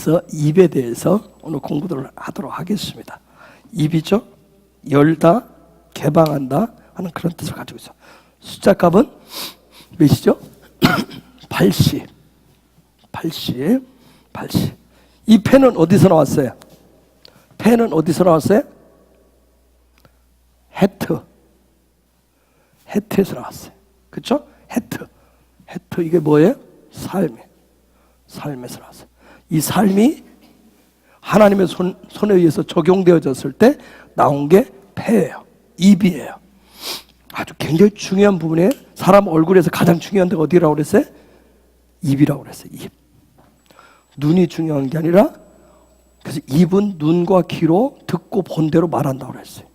그래서 입에 대해서 오늘 공부를 하도록 하겠습니다. 입이죠. 열다, 개방한다 하는 그런 뜻을 가지고 있어요. 숫자 값은 몇이죠? 80. 80. 80. 이 펜은 어디서 나왔어요? 펜은 어디서 나왔어요? 해트. 해트에서 나왔어요. 그렇죠? 해트. 해트 이게 뭐예요? 삶에서 나왔어요. 이 삶이 하나님의 손에 의해서 적용되어졌을 때 나온 게 폐예요. 입이에요. 아주 굉장히 중요한 부분이에요. 사람 얼굴에서 가장 중요한 데가 어디라고 그랬어요? 입이라고 그랬어요. 입. 눈이 중요한 게 아니라, 그래서 입은 눈과 귀로 듣고 본 대로 말한다고 그랬어요.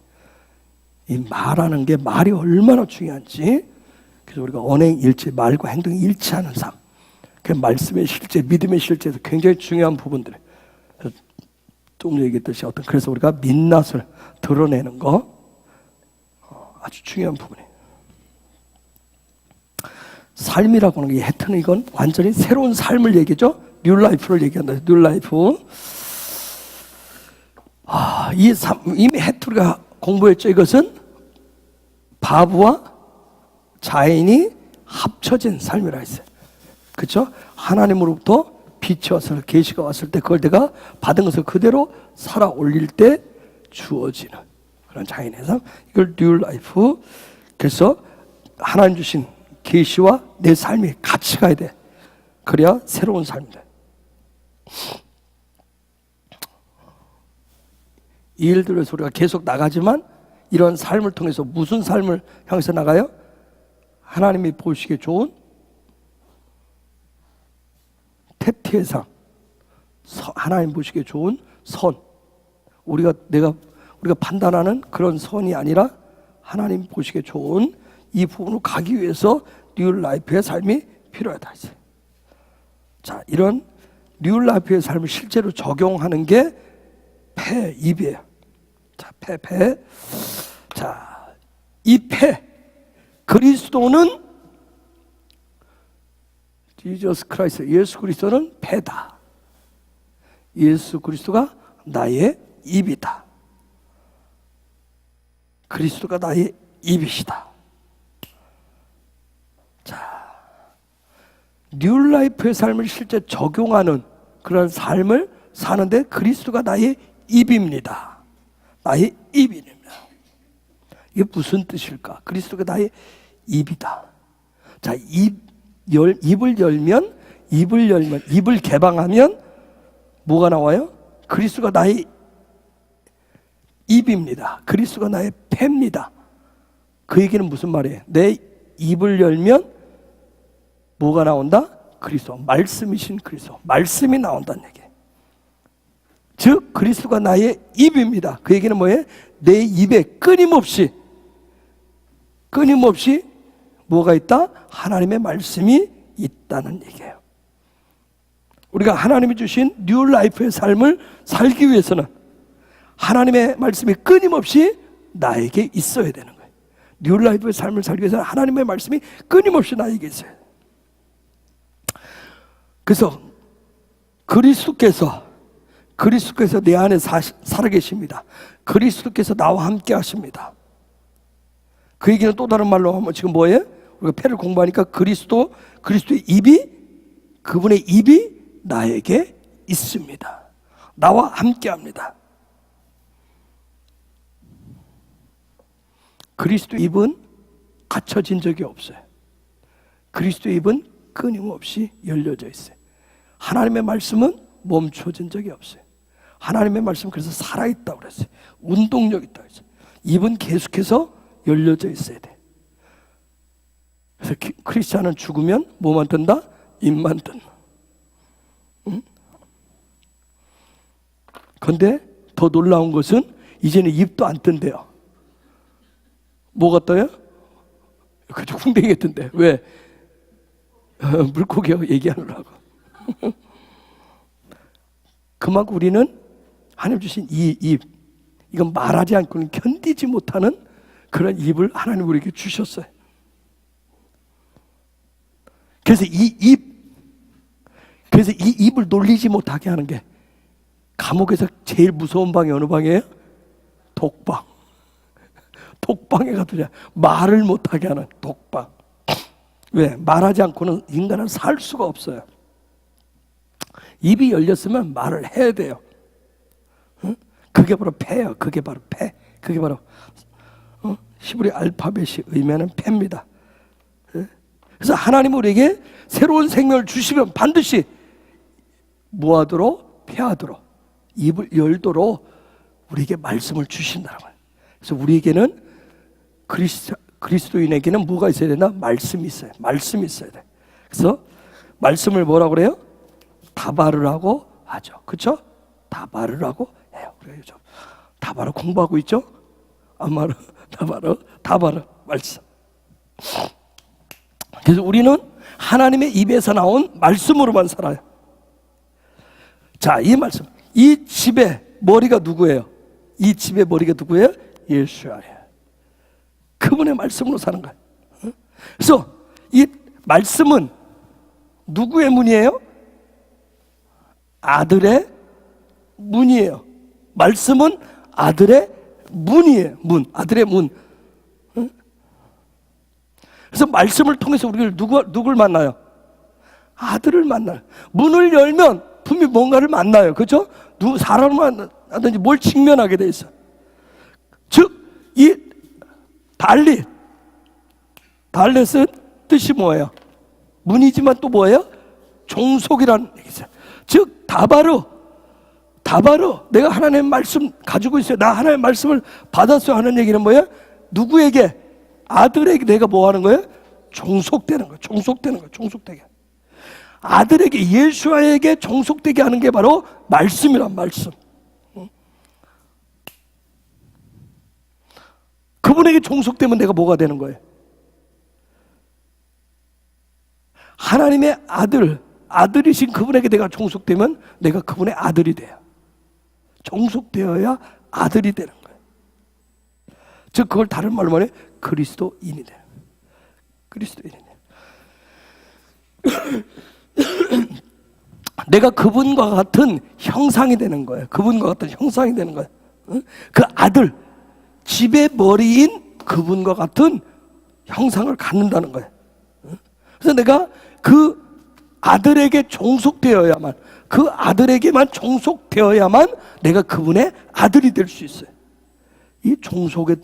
이 말하는 게 말이 얼마나 중요한지. 그래서 우리가 언행일치, 말과 행동이 일치하는 삶, 그 말씀의 실제, 믿음의 실제에서 굉장히 중요한 부분들. 좀 얘기했듯이 그래서 우리가 민낯을 드러내는 거 아주 중요한 부분이에요. 삶이라고 하는 게 해트는 이건 완전히 새로운 삶을 얘기죠. 뉴 라이프를 얘기한다. 뉴 라이프. 이미 해트가 공부했죠. 이것은 바보와 자인이 합쳐진 삶이라 했어요. 그렇죠? 하나님으로부터 빛이 왔을, 계시가 왔을 때 그걸 내가 받은 것을 그대로 살아 올릴 때 주어지는 그런 자인의 삶. 이걸 뉴 라이프. 그래서 하나님 주신 계시와 내 삶이 같이 가야 돼. 그래야 새로운 삶이다. 이 일들에서 우리가 계속 나가지만 이런 삶을 통해서 무슨 삶을 향해서 나가요? 하나님이 보시기에 좋은 태티의 삶, 하나님 보시기에 좋은 선. 우리가 판단하는 그런 선이 아니라 하나님 보시기에 좋은 이 부분으로 가기 위해서 뉴 라이프의 삶이 필요하다. 자, 이런 뉴 라이프의 삶을 실제로 적용하는 게 폐, 입이에요. 자, 폐. 자, 이 폐, 그리스도는 지저스 크라이스트, 예수 그리스도는 폐다. 예수 그리스도가 나의 입이다. 그리스도가 나의 입이시다. 자, 뉴 라이프의 삶을 실제 적용하는 그런 삶을 사는데 그리스도가 나의 입입니다. 나의 입입니다. 이게 무슨 뜻일까? 그리스도가 나의 입이다. 자, 입을 열면, 입을 개방하면 뭐가 나와요? 그리스도가 나의 입입니다. 그리스도가 나의 폐입니다. 그 얘기는 무슨 말이에요? 내 입을 열면 뭐가 나온다? 그리스도, 말씀이신 그리스도, 말씀이 나온다는 얘기예요. 즉 그리스도가 나의 입입니다. 그 얘기는 뭐예요? 내 입에 끊임없이 뭐가 있다? 하나님의 말씀이 있다는 얘기예요. 우리가 하나님이 주신 뉴 라이프의 삶을 살기 위해서는 하나님의 말씀이 끊임없이 나에게 있어야 되는 거예요. 뉴 라이프의 삶을 살기 위해서는 하나님의 말씀이 끊임없이 나에게 있어야 돼요. 그래서 그리스도께서 내 안에 살아계십니다. 그리스도께서 나와 함께 하십니다. 그 얘기는 또 다른 말로 하면 지금 뭐예요? 우리가 폐를 공부하니까 그리스도의 입이, 그분의 입이 나에게 있습니다. 나와 함께 합니다. 그리스도의 입은 갇혀진 적이 없어요. 그리스도의 입은 끊임없이 열려져 있어요. 하나님의 말씀은 멈춰진 적이 없어요. 하나님의 말씀은 그래서 살아있다고 그랬어요. 운동력 있다고 했어요. 입은 계속해서 열려져 있어야 돼. 그래서 크리스찬은 죽으면 뭐만 뜬다? 입만 뜬다. 응? 그런데 더 놀라운 것은 이제는 입도 안 뜬대요. 뭐가 떠요? 그저 궁뎅이가 뜬대. 왜? 물고기하고 얘기하느라고. 그만큼 우리는 하나님 주신 이 입, 이건 말하지 않고는 견디지 못하는 그런 입을 하나님 우리에게 주셨어요. 그래서 이 입을 놀리지 못하게 하는 게 감옥에서 제일 무서운 방이 어느 방이에요? 독방. 독방에 가두자. 말을 못하게 하는 독방. 왜? 말하지 않고는 인간은 살 수가 없어요. 입이 열렸으면 말을 해야 돼요. 응? 그게 바로 패예요. 그게 바로 패. 그게 바로 히브리 알파벳이 의미하는 패입니다. 그래서 하나님 우리에게 새로운 생명을 주시면 반드시 뭐하도록? 패하도록, 입을 열도록 우리에게 말씀을 주신다는 거예요. 그래서 우리에게는 그리스도인에게는 뭐가 있어야 되나? 말씀이 있어요. 말씀이 있어야 돼. 그래서 말씀을 뭐라고 그래요? 다바르라고 하죠. 그렇죠? 다바르라고 해요. 우리가 요즘 다바르 공부하고 있죠? 아마르, 다바르 말씀. 그래서 우리는 하나님의 입에서 나온 말씀으로만 살아요. 자, 이 말씀. 이 집의 머리가 누구예요? 이 집의 머리가 누구예요? 예수야예요. 그분의 말씀으로 사는 거예요. 그래서 이 말씀은 누구의 문이에요? 아들의 문이에요. 말씀은 아들의 문이에요. 문, 아들의 문. 그래서 말씀을 통해서 우리를 누굴 만나요? 아들을 만나요. 문을 열면 분명히 뭔가를 만나요. 그렇죠? 사람을 만나든지 뭘 직면하게 돼 있어요. 즉, 이 달렛은 뜻이 뭐예요? 문이지만 또 뭐예요? 종속이라는 얘기죠. 즉, 다바르, 내가 하나님의 말씀 가지고 있어요. 나 하나님의 말씀을 받았어요 하는 얘기는 뭐예요? 누구에게? 아들에게 내가 뭐 하는 거예요? 종속되는 거예요. 종속되게. 아들에게, 예수아에게 종속되게 하는 게 바로 말씀이란 말씀. 그분에게 종속되면 내가 뭐가 되는 거예요? 하나님의 아들이신 그분에게 내가 종속되면 내가 그분의 아들이 돼요. 종속되어야 아들이 되는 거예요. 즉 그걸 다른 말로 말해 그리스도인이 돼요. 그리스도인이 돼요. 내가 그분과 같은 형상이 되는 거예요. 그분과 같은 형상이 되는 거예요. 그 아들, 집의 머리인 그분과 같은 형상을 갖는다는 거예요. 그래서 내가 그 아들에게 종속되어야만, 그 아들에게만 종속되어야만 내가 그분의 아들이 될 수 있어요. 이 종속의,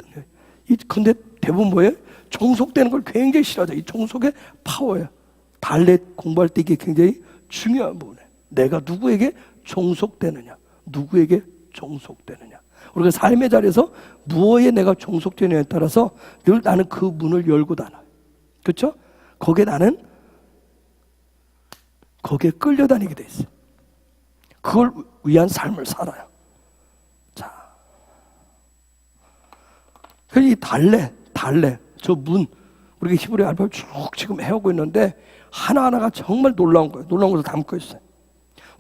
근데 대부분 뭐예요? 종속되는 걸 굉장히 싫어하죠. 이 종속의 파워예요. 달렛 공부할 때 이게 굉장히 중요한 부분이에요. 내가 누구에게 종속되느냐, 누구에게 종속되느냐. 우리가 삶의 자리에서 무엇에 내가 종속되느냐에 따라서 늘 나는 그 문을 열고 다녀요. 그렇죠? 거기에 나는 거기에 끌려다니게 돼 있어요. 그걸 위한 삶을 살아요. 자, 이 달렛, 저 문, 우리가 히브리 알파벳 쭉 지금 해오고 있는데 하나하나가 정말 놀라운 거예요. 놀라운 것을 담고 있어요.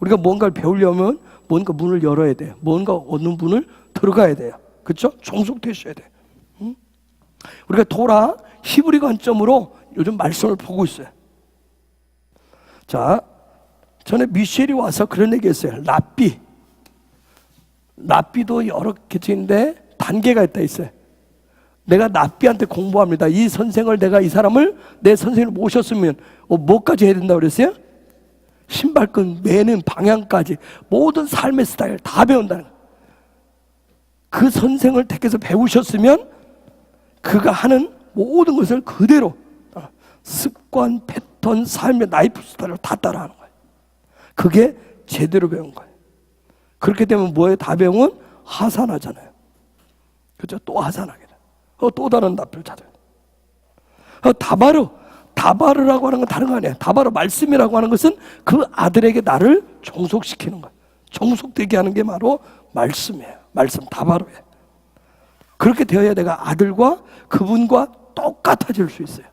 우리가 뭔가를 배우려면 뭔가 문을 열어야 돼요. 뭔가 어느 문을 들어가야 돼요. 그렇죠? 종속되셔야 돼요. 우리가 히브리 관점으로 요즘 말씀을 보고 있어요. 자, 전에 미셸이 와서 그런 얘기 했어요. 랍비도 여러 개체인데 단계가 있다 있어요. 내가 랍비한테 공부합니다. 이 선생을 이 사람을 내 선생을 모셨으면 뭐까지 해야 된다고 그랬어요? 신발끈 매는 방향까지 모든 삶의 스타일 다 배운다는 거예요. 그 선생을 택해서 배우셨으면 그가 하는 모든 것을 그대로 습관, 패턴, 삶의 라이프 스타일을 다 따라하는 거예요. 그게 제대로 배운 거예요. 그렇게 되면 뭐예요? 다 배우면 하산하잖아요. 그렇죠? 또 하산하게 돼요. 또 다른 답을 찾아요. 다바르라고 하는 건 다른 거 아니에요. 다바르 말씀이라고 하는 것은 그 아들에게 나를 종속시키는 거예요. 종속되게 하는 게 바로 말씀이에요. 말씀, 다바르예요. 그렇게 되어야 내가 아들과 그분과 똑같아질 수 있어요.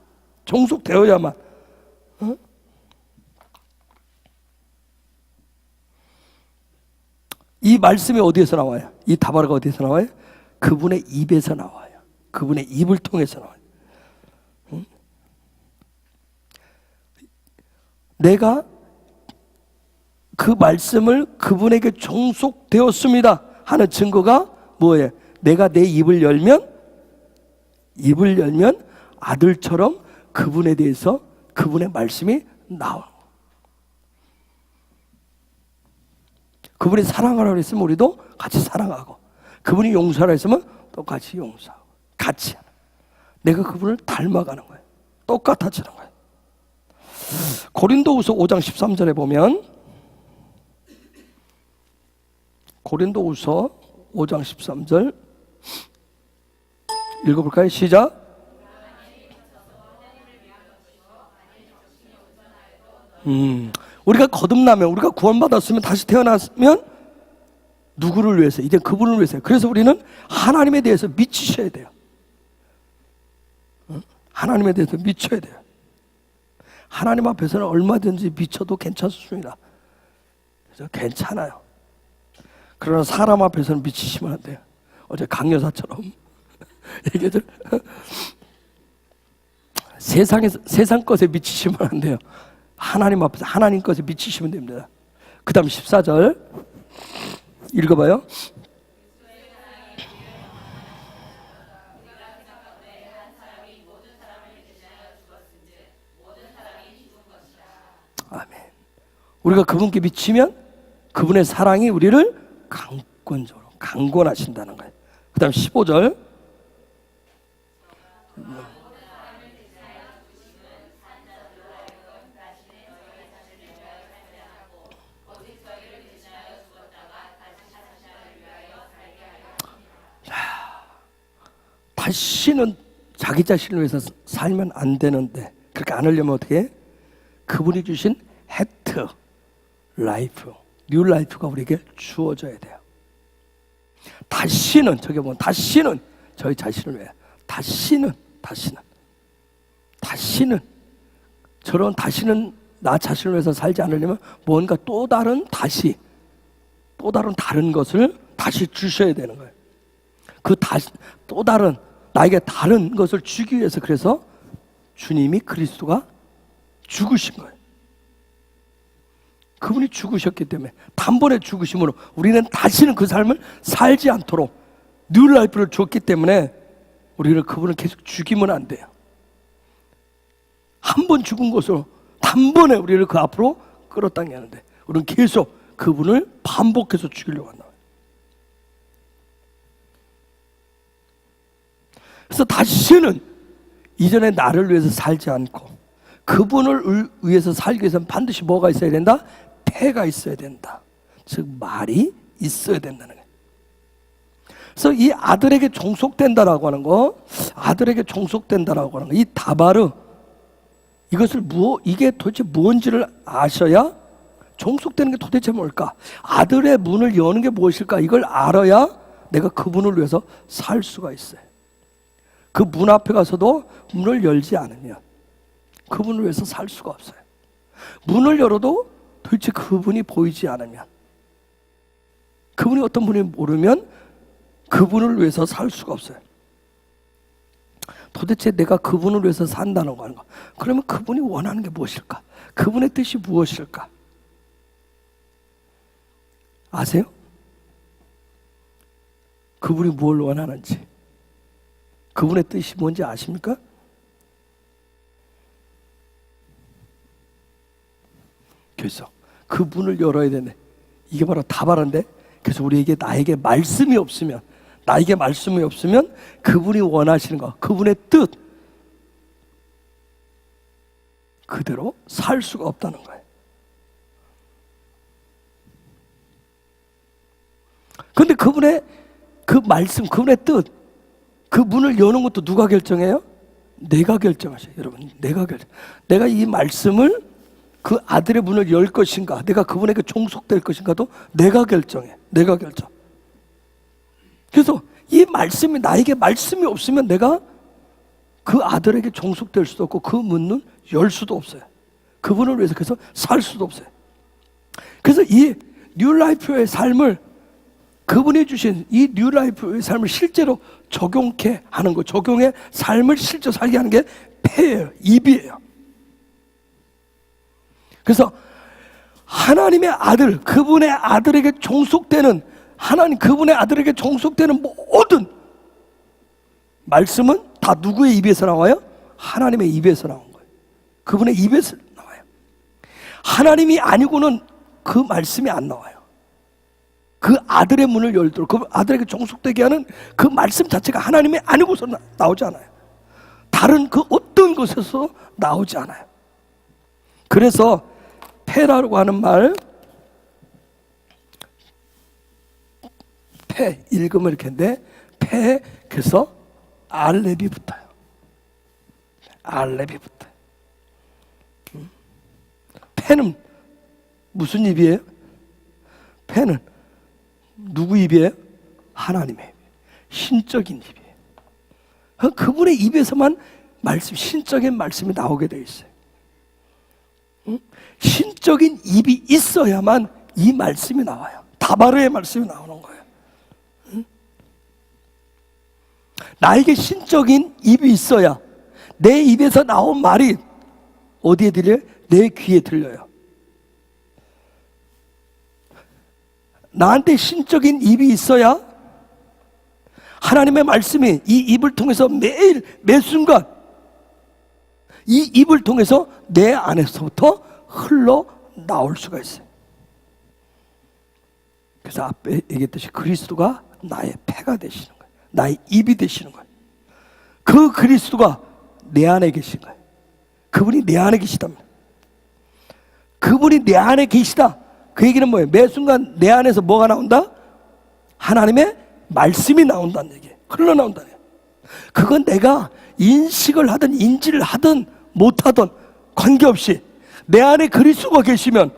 종속되어야만. 이 말씀이 어디에서 나와요? 이 다바르가 어디에서 나와요? 그분의 입에서 나와요. 그분의 입을 통해서 나와요. 내가 그 말씀을 그분에게 종속되었습니다 하는 증거가 뭐예요? 내가 내 입을 열면 아들처럼 그분에 대해서 그분의 말씀이 나오는 거예요. 그분이 사랑하라고 했으면 우리도 같이 사랑하고, 그분이 용서하라 했으면 똑같이 용서하고, 같이 하는. 내가 그분을 닮아가는 거예요. 똑같아지는 거예요. 고린도후서 5장 13절에 보면, 고린도후서 5장 13절 읽어볼까요? 시작. 우리가 거듭나면, 우리가 구원받았으면, 다시 태어났으면 누구를 위해서? 이제 그분을 위해서. 그래서 우리는 하나님에 대해서 미치셔야 돼요. 하나님에 대해서 미쳐야 돼요. 하나님 앞에서는 얼마든지 미쳐도 괜찮습니다. 그래서 괜찮아요. 그러나 사람 앞에서는 미치시면 안 돼요. 어제 강여사처럼 얘기했죠. 세상 것에 미치시면 안 돼요. 하나님 앞에서 하나님 것에 미치시면 됩니다. 그 다음 14절 읽어봐요. 아멘. 우리가 그분께 미치면 그분의 사랑이 우리를 강권적으로 강권하신다는 거예요. 그 다음 15절 다시는 자기 자신을 위해서 살면 안 되는데, 그렇게 안 하려면 어떻게 해? 그분이 주신 해트 라이프, 뉴 라이프가 우리에게 주어져야 돼요. 다시는, 저기 보면 다시는 저희 자신을 위해, 다시는 저런 다시는 나 자신을 위해서 살지 않으려면 뭔가 또 다른 다른 것을 다시 주셔야 되는 거예요. 그 다시 또 다른 나에게 다른 것을 주기 위해서, 그래서 주님이 그리스도가 죽으신 거예요. 그분이 죽으셨기 때문에, 단번에 죽으심으로 우리는 다시는 그 삶을 살지 않도록 뉴 라이프를 줬기 때문에 우리는 그분을 계속 죽이면 안 돼요. 한 번 죽은 것으로 단번에 우리를 그 앞으로 끌어당겨야 하는데, 우리는 계속 그분을 반복해서 죽이려고 한다. 그래서 다시는 이전에 나를 위해서 살지 않고 그분을 위해서 살기 위해서는 반드시 뭐가 있어야 된다? 태가 있어야 된다. 즉 말이 있어야 된다는 거예요. 그래서 이 아들에게 종속된다라고 하는 거, 이 다바르, 이것을 이게 도대체 뭔지를 아셔야, 종속되는 게 도대체 뭘까? 아들의 문을 여는 게 무엇일까? 이걸 알아야 내가 그분을 위해서 살 수가 있어요. 그 문 앞에 가서도 문을 열지 않으면 그분을 위해서 살 수가 없어요. 문을 열어도 도대체 그분이 보이지 않으면, 그분이 어떤 분인지 모르면 그분을 위해서 살 수가 없어요. 도대체 내가 그분을 위해서 산다는 거 하는 거. 그러면 그분이 원하는 게 무엇일까? 그분의 뜻이 무엇일까? 아세요? 그분이 뭘 원하는지, 그분의 뜻이 뭔지 아십니까? 그래서 그 문을 열어야 되네. 이게 바로 다바른데, 그래서 우리에게 나에게 말씀이 없으면 그분이 원하시는 거, 그분의 뜻 그대로 살 수가 없다는 거예요. 그런데 그분의 그 말씀, 그분의 뜻, 그 문을 여는 것도 누가 결정해요? 내가 결정하셔요. 여러분, 내가 이 말씀을, 그 아들의 문을 열 것인가, 내가 그분에게 종속될 것인가도 내가 결정해. 그래서 이 말씀이, 나에게 말씀이 없으면 내가 그 아들에게 종속될 수도 없고 그 문은 열 수도 없어요. 그분을 위해서 그래서 살 수도 없어요. 그래서 이 뉴라이프의 삶을, 그분이 주신 이 뉴라이프의 삶을 실제로 적용케 하는 거, 적용의 삶을 실제로 살게 하는 게 폐예요, 입이에요. 그래서 하나님의 아들, 그분의 아들에게 종속되는, 하나님 그분의 아들에게 종속되는 모든 말씀은 다 누구의 입에서 나와요? 하나님의 입에서 나온 거예요. 그분의 입에서 나와요. 하나님이 아니고는 그 말씀이 안 나와요. 그 아들의 문을 열도록, 그 아들에게 종속되게 하는 그 말씀 자체가 하나님이 아니고서 나오지 않아요. 다른 그 어떤 것에서 나오지 않아요. 그래서 폐라고 하는 말, 폐 읽으면 이렇게 했는데, 폐, 그래서 알렙이 붙어요. 알렙이 붙어요. 폐는 무슨 입이에요? 폐는 누구 입이에요? 하나님의 입, 신적인 입이에요. 그분의 입에서만 말씀, 신적인 말씀이 나오게 되어 있어요. 신적인 입이 있어야만 이 말씀이 나와요. 다바르의 말씀이 나오는 거예요. 나에게 신적인 입이 있어야 내 입에서 나온 말이 어디에 들려요? 내 귀에 들려요. 나한테 신적인 입이 있어야 하나님의 말씀이 이 입을 통해서 매일 매순간 이 입을 통해서 내 안에서부터 흘러나올 수가 있어요. 그래서 앞에 얘기했듯이 그리스도가 나의 폐가 되시는 거예요. 나의 입이 되시는 거예요. 그 그리스도가 내 안에 계신 거예요. 그분이 내 안에 계시답니다. 그분이 내 안에 계시다. 그 얘기는 뭐예요? 매 순간 내 안에서 뭐가 나온다? 하나님의 말씀이 나온다는 얘기예요. 흘러나온다는 얘기예요. 그건 내가 인식을 하든 인지를 하든 못하든 관계없이 내 안에 그리스도가 계시면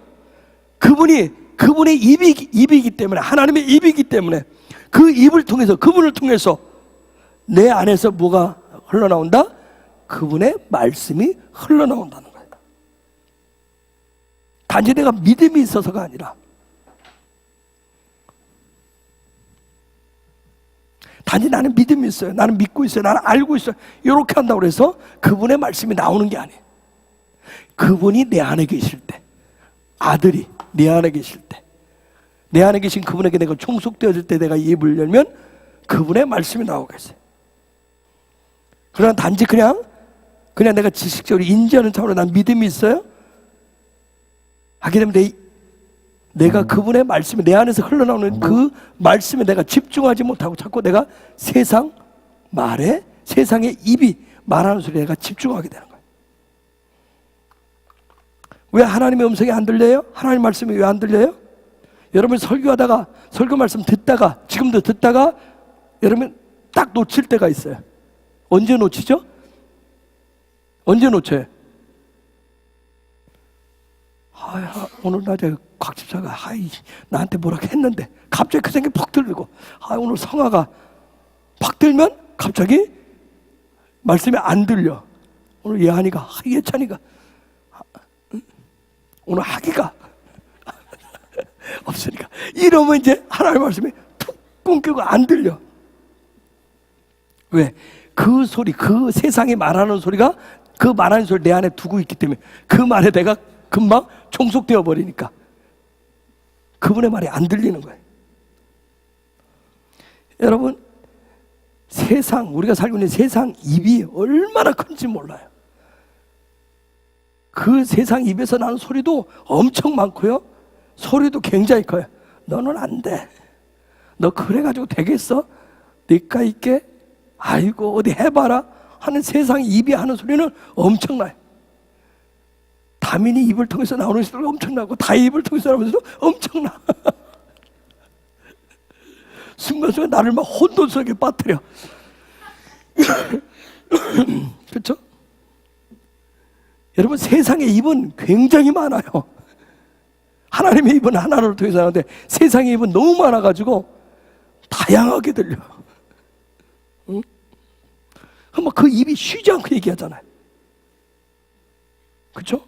그분의 입이기 때문에, 하나님의 입이기 때문에 그 입을 통해서, 그분을 통해서 내 안에서 뭐가 흘러나온다? 그분의 말씀이 흘러나온다는 거예요. 단지 내가 믿음이 있어서가 아니라, 단지 나는 믿음이 있어요, 나는 믿고 있어요, 나는 알고 있어요, 이렇게 한다고 해서 그분의 말씀이 나오는 게 아니에요. 그분이 내 안에 계실 때, 아들이 내 안에 계실 때, 내 안에 계신 그분에게 내가 종속되어질 때 내가 입을 열면 그분의 말씀이 나오겠어요. 그러나 단지 그냥 내가 지식적으로 인지하는 차원으로 난 믿음이 있어요? 하게 되면 내가 그분의 말씀이 내 안에서 흘러나오는 그 말씀에 내가 집중하지 못하고 자꾸 내가 세상 말에, 세상의 입이 말하는 소리에 내가 집중하게 되는 거예요. 왜 하나님의 음성이 안 들려요? 하나님 말씀이 왜 안 들려요? 여러분 설교하다가, 설교 말씀 듣다가, 지금도 듣다가 여러분 딱 놓칠 때가 있어요. 언제 놓치죠? 언제 놓쳐요? 오늘 낮에 곽 집사가 나한테 뭐라 했는데 갑자기 그 생각이 팍 들고, 오늘 성화가 팍 들면 갑자기 말씀이 안 들려. 오늘 예한이가, 예찬이가 오늘 하기가 없으니까, 이러면 이제 하나님의 말씀이 툭 끊기고 안 들려. 왜? 그 소리, 그 세상이 말하는 소리가, 그 말하는 소리 내 안에 두고 있기 때문에 그 말에 내가 금방 종속되어 버리니까 그분의 말이 안 들리는 거예요. 여러분, 세상, 우리가 살고 있는 세상 입이 얼마나 큰지 몰라요. 그 세상 입에서 나는 소리도 엄청 많고요, 소리도 굉장히 커요. 너는 안 돼, 너 그래가지고 되겠어, 니까 있게, 아이고 어디 해봐라 하는 세상 입이 하는 소리는 엄청나요. 다민이 입을 통해서 나오는 소리가 엄청나고, 다의 입을 통해서 나오는 소리도 엄청나. 순간순간 나를 막 혼돈 속에 빠뜨려. 그렇죠? 여러분, 세상의 입은 굉장히 많아요. 하나님의 입은 하나를 통해서 하는데 세상의 입은 너무 많아가지고 다양하게 들려. 응? 그 입이 쉬지 않고 얘기하잖아요. 그렇죠?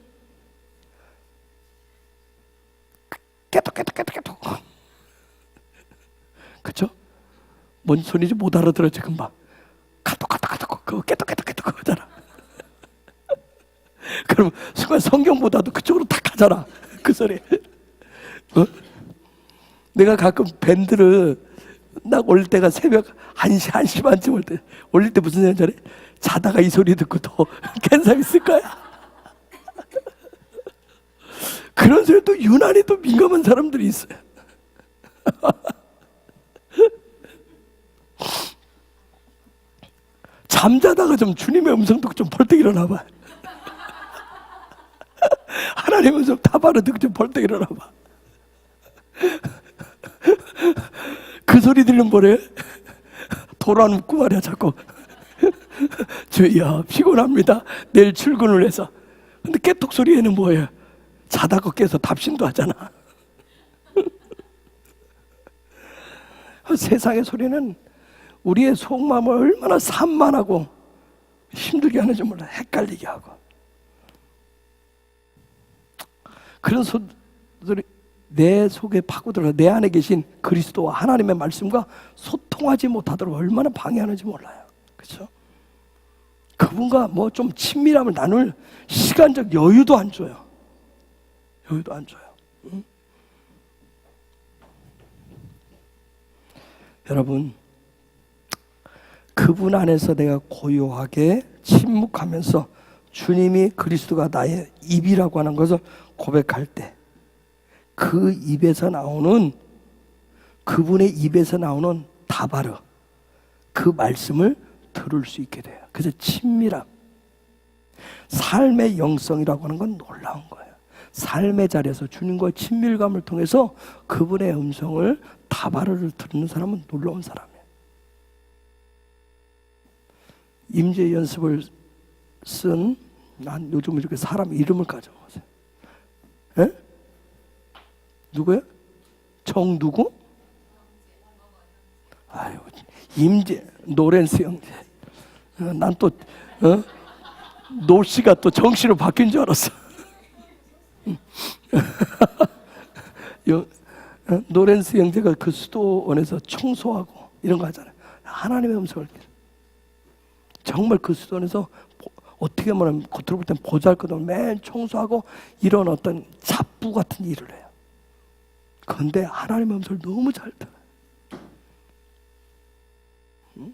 깨톡. 그쵸? 뭔 소리인지 못 알아들었지, 금방. 카톡, 그거 깨톡 하잖아. 그럼 순간 성경보다도 그쪽으로 탁 하잖아, 그 소리. 어? 내가 가끔 밴드를 딱 올 때가 새벽 1시, 1시 반쯤 올 때, 올릴 때 무슨 생각 전에 자다가 이 소리 듣고 더 깬 사람 있을 거야. 그런 소리 또 유난히 또 민감한 사람들이 있어요. 잠자다가 좀 주님의 음성 듣고 좀 벌떡 일어나봐. 하나님의 음성 다 바로 듣고 좀 벌떡 일어나봐. 그 소리 들으면 뭐래? 돌아눕고 말이야 자꾸. 주여 피곤합니다. 내일 출근을 해서. 근데 깨톡 소리에는 뭐예요? 자다가 깨서 답심도 하잖아. 세상의 소리는 우리의 속마음을 얼마나 산만하고 힘들게 하는지 몰라. 헷갈리게 하고. 그런 소리 내 속에 파고들어 내 안에 계신 그리스도와 하나님의 말씀과 소통하지 못하도록 얼마나 방해하는지 몰라요. 그렇죠? 그분과 뭐 좀 친밀함을 나눌 시간적 여유도 안 줘요. 여유도 안 줘요. 응? 여러분, 그분 안에서 내가 고요하게 침묵하면서 주님이 그리스도가 나의 입이라고 하는 것을 고백할 때 그 입에서 나오는 그분의 입에서 나오는 다바르 그 말씀을 들을 수 있게 돼요. 그래서 친밀함, 삶의 영성이라고 하는 건 놀라운 거예요. 삶의 자리에서 주님과의 친밀감을 통해서 그분의 음성을 다바르를 듣는 사람은 놀라운 사람이에요. 임재 연습을 쓴 난 요즘 이렇게 사람 이름을 가져보세요. 에? 누구야? 정 누구? 아유, 임재 노렌스 형제. 난 또 노씨가 또 정씨로 바뀐 줄 알았어. 노렌스 형제가 그 수도원에서 청소하고 이런 거 하잖아요. 하나님의 음성을 정말 그 수도원에서 어떻게 말하면 겉으로 볼 땐 보잘것없는 매일 청소하고 이런 어떤 잡부 같은 일을 해요. 그런데 하나님의 음성을 너무 잘 들어요. 응?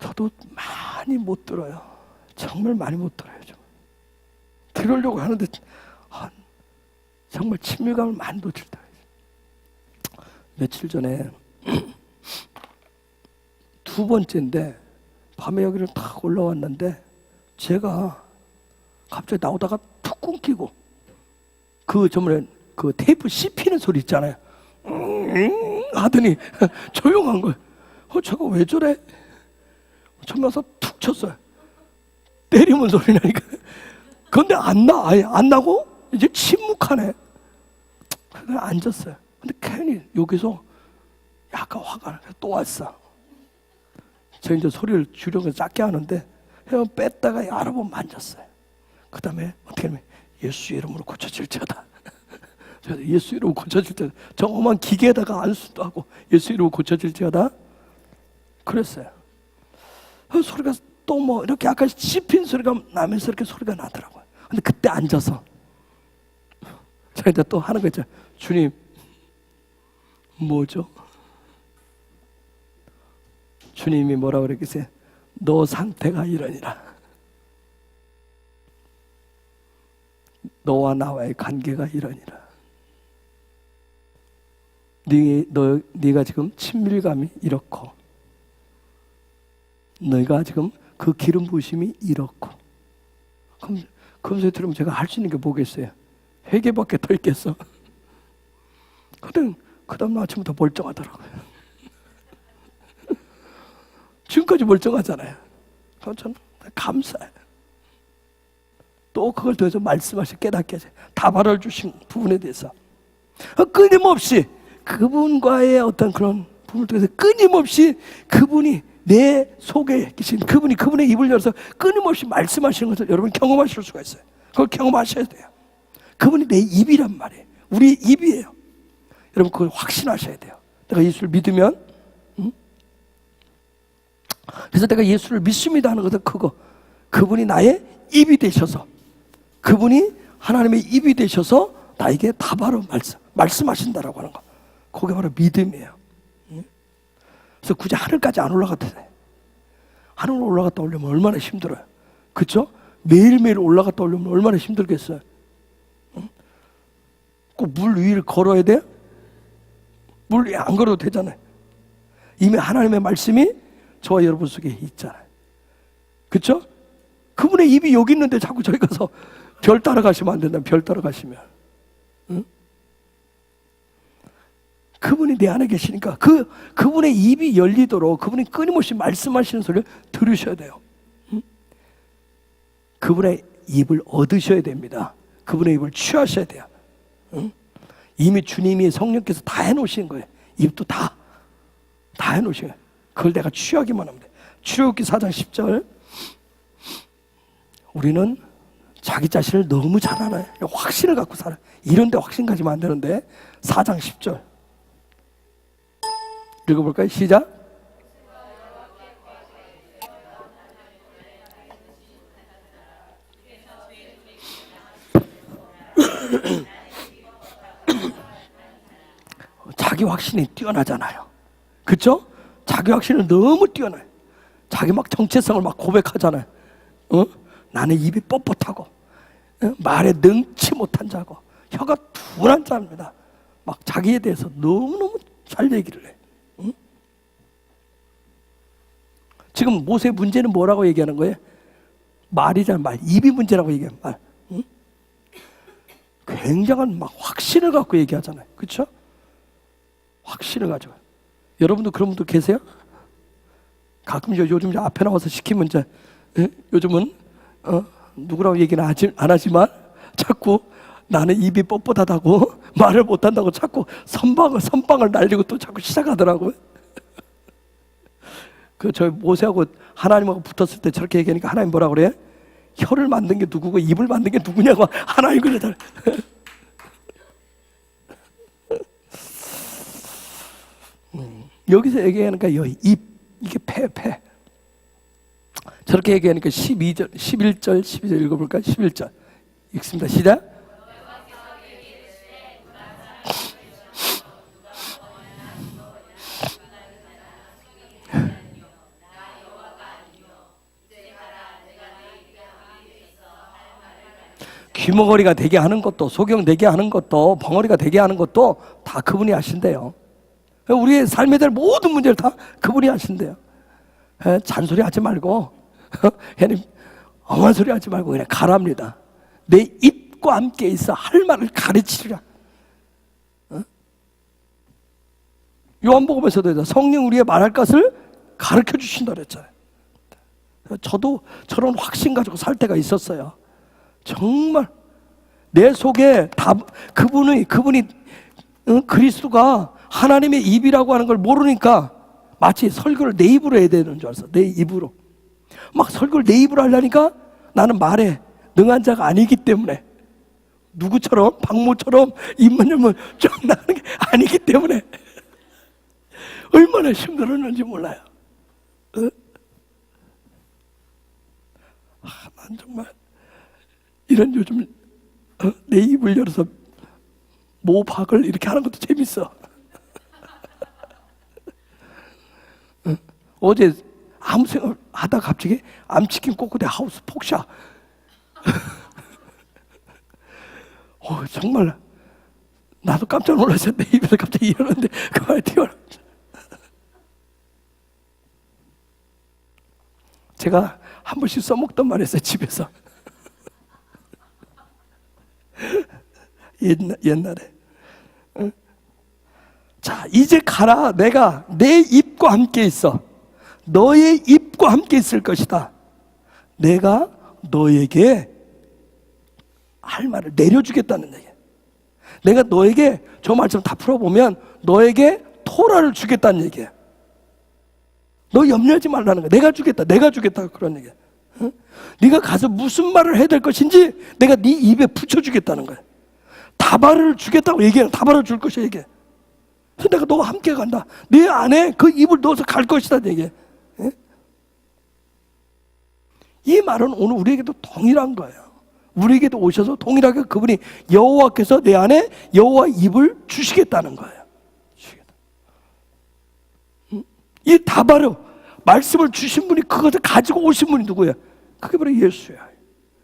저도 많이 못 들어요. 정말 많이 못 들어요. 좀. 들으려고 하는데 정말 친밀감을 많이 놓칠 때가 있어요. 며칠 전에 두 번째인데 밤에 여기를 탁 올라왔는데 제가 갑자기 나오다가 툭 끊기고 그 저번에 그 테이프 씹히는 소리 있잖아요. 하더니 조용한 거예요. 저거 왜 저래? 처음 와서 툭 쳤어요. 때리면 소리 나니까. 그런데 안 나, 아예 안 나고 이제 침묵하네. 그래서 앉았어요. 근데 괜히 여기서 약간 화가 나서 또 왔어. 저 이제 소리를 줄여서 작게 하는데 형 뺐다가 여러 번 만졌어요. 그 다음에 어떻게 하면 예수 이름으로 고쳐질지어다. 예수 이름으로 고쳐질지어다. 정엄한 기계에다가 안수도 하고 예수 이름으로 고쳐질지어다. 그랬어요. 소리가 또 뭐 이렇게 약간 씹힌 소리가 나면서 이렇게 소리가 나더라고요. 근데 그때 앉아서 제가 이제 또 하는 거 있죠. 주님, 뭐죠? 주님이 뭐라고 그랬겠어요? 너 상태가 이러니라. 너와 나와의 관계가 이러니라. 네가 지금 친밀감이 이렇고 너희가 지금 그 기름 부으심이 이렇고. 그럼 그 소리 들으면 제가 할 수 있는 게 뭐겠어요? 회개밖에 더 있겠어? 그 다음 날 아침부터 멀쩡하더라고요. 지금까지 멀쩡하잖아요. 저는 감사해요. 또 그걸 통해서 말씀하시 깨닫게 하세요. 다발을 주신 부분에 대해서 끊임없이 그분과의 어떤 그런 부분을 통해서 끊임없이 그분이 내 속에 계신 그분이 그분의 입을 열어서 끊임없이 말씀하시는 것을 여러분 경험하실 수가 있어요. 그걸 경험하셔야 돼요. 그분이 내 입이란 말이에요. 우리 입이에요. 여러분 그걸 확신하셔야 돼요. 내가 예수를 믿으면 그래서 내가 예수를 믿습니다 하는 것은 그거 그분이 나의 입이 되셔서, 그분이 하나님의 입이 되셔서 나에게 답하러 말씀하신다라고 하는 거. 그게 바로 믿음이에요. 그래서 굳이 하늘까지 안 올라가도 돼. 하늘 올라갔다 오려면 얼마나 힘들어요. 그렇죠? 매일매일 올라갔다 오려면 얼마나 힘들겠어요. 꼭 물 위를 걸어야 돼요? 물 위에 안 걸어도 되잖아요. 이미 하나님의 말씀이 저와 여러분 속에 있잖아요. 그렇죠? 그분의 입이 여기 있는데 자꾸 저기 가서 별 따라가시면 안 된다. 별 따라가시면. 응? 그분이 내 안에 계시니까 그분의 입이 열리도록 그분이 끊임없이 말씀하시는 소리를 들으셔야 돼요. 응? 그분의 입을 얻으셔야 됩니다. 그분의 입을 취하셔야 돼요. 응? 이미 주님이 성령께서 다 해놓으신 거예요. 입도 다 해놓으신 거예요. 그걸 내가 취하기만 하면 돼. 출애굽기 4장 10절. 우리는 자기 자신을 너무 잘 알아요. 확신을 갖고 살아요. 이런데 확신 가지면 안 되는데. 4장 10절 읽어볼까요? 시작. 자기 확신이 뛰어나잖아요. 그렇죠? 자기 확신은 너무 뛰어나요. 자기 막 정체성을 막 고백하잖아요. 나는 입이 뻣뻣하고 말에 능치 못한 자고 혀가 둔한 자입니다. 막 자기에 대해서 너무너무 잘 얘기를 해. 지금 모세의 문제는 뭐라고 얘기하는 거예요? 말이잖아. 말. 입이 문제라고 얘기하는 말. 굉장한 막 확신을 갖고 얘기하잖아요. 그렇죠? 확신을 가지고. 여러분도 그런 분들 계세요? 가끔 요즘 앞에 나와서 시키면 이제 요즘은 누구라고 얘기는 안 하지만 자꾸 나는 입이 뻣뻣하다고 말을 못한다고 자꾸 선빵을 날리고 또 자꾸 시작하더라고요. 저희 모세하고 하나님하고 붙었을 때 저렇게 얘기하니까 하나님 뭐라 그래? 혀를 만든 게 누구고 입을 만든 게 누구냐고 하나님 그러잖아요. 여기서 얘기하니까 입, 이게 폐. 저렇게 얘기하니까 12절, 11절, 12절 읽어볼까요? 11절 읽습니다. 시작. 귀머거리가 되게 하는 것도, 소경되게 하는 것도, 벙어리가 되게 하는 것도 다 그분이 하신대요. 우리의 삶에 대한 모든 문제를 다 그분이 하신대요. 잔소리 하지 말고 괜히 엉한 소리 하지 말고 그냥 가랍니다. 내 입과 함께 있어 할 말을 가르치리라. 요한복음에서도 성령 우리의 말할 것을 가르쳐 주신다 그랬잖아요. 저도 저런 확신 가지고 살 때가 있었어요. 정말 내 속에 그분이 그리스도가 하나님의 입이라고 하는 걸 모르니까 마치 설교를 내 입으로 해야 되는 줄 알았어. 내 입으로 막 설교를 내 입으로 하려니까 나는 말에 능한 자가 아니기 때문에 누구처럼 박모처럼 입만 열면 쭉 나가는 게 아니기 때문에 얼마나 힘들었는지 몰라요. 난 정말 이런 요즘 내 입을 열어서 모박을 이렇게 하는 것도 재밌어. 어제 아무 생각 하다가 갑자기 암치킨 꼬꼬대 하우스 폭샤. 정말 나도 깜짝 놀랐어요. 내 입에서 갑자기 일어났는데 그 말이 튀어나왔죠. 제가 한 번씩 써먹던 말이었어요. 집에서. 옛날에. 자, 이제 가라. 내가 내 입과 함께 있어. 너의 입과 함께 있을 것이다. 내가 너에게 할 말을 내려주겠다는 얘기야. 내가 너에게 저 말씀 다 풀어보면 너에게 토라를 주겠다는 얘기야. 너 염려하지 말라는 거야. 내가 주겠다 그런 얘기야. 네가 가서 무슨 말을 해야 될 것인지 내가 네 입에 붙여주겠다는 거야. 다발을 주겠다고 얘기해. 다발을 줄 것이야 얘기해. 그래서 내가 너와 함께 간다. 네 안에 그 입을 넣어서 갈 것이다 얘기해. 이 말은 오늘 우리에게도 동일한 거예요. 우리에게도 오셔서 동일하게 그분이 여호와께서 내 안에 여호와 입을 주시겠다는 거예요. 이 다바르 말씀을 주신 분이 그것을 가지고 오신 분이 누구예요? 그게 바로 예수야.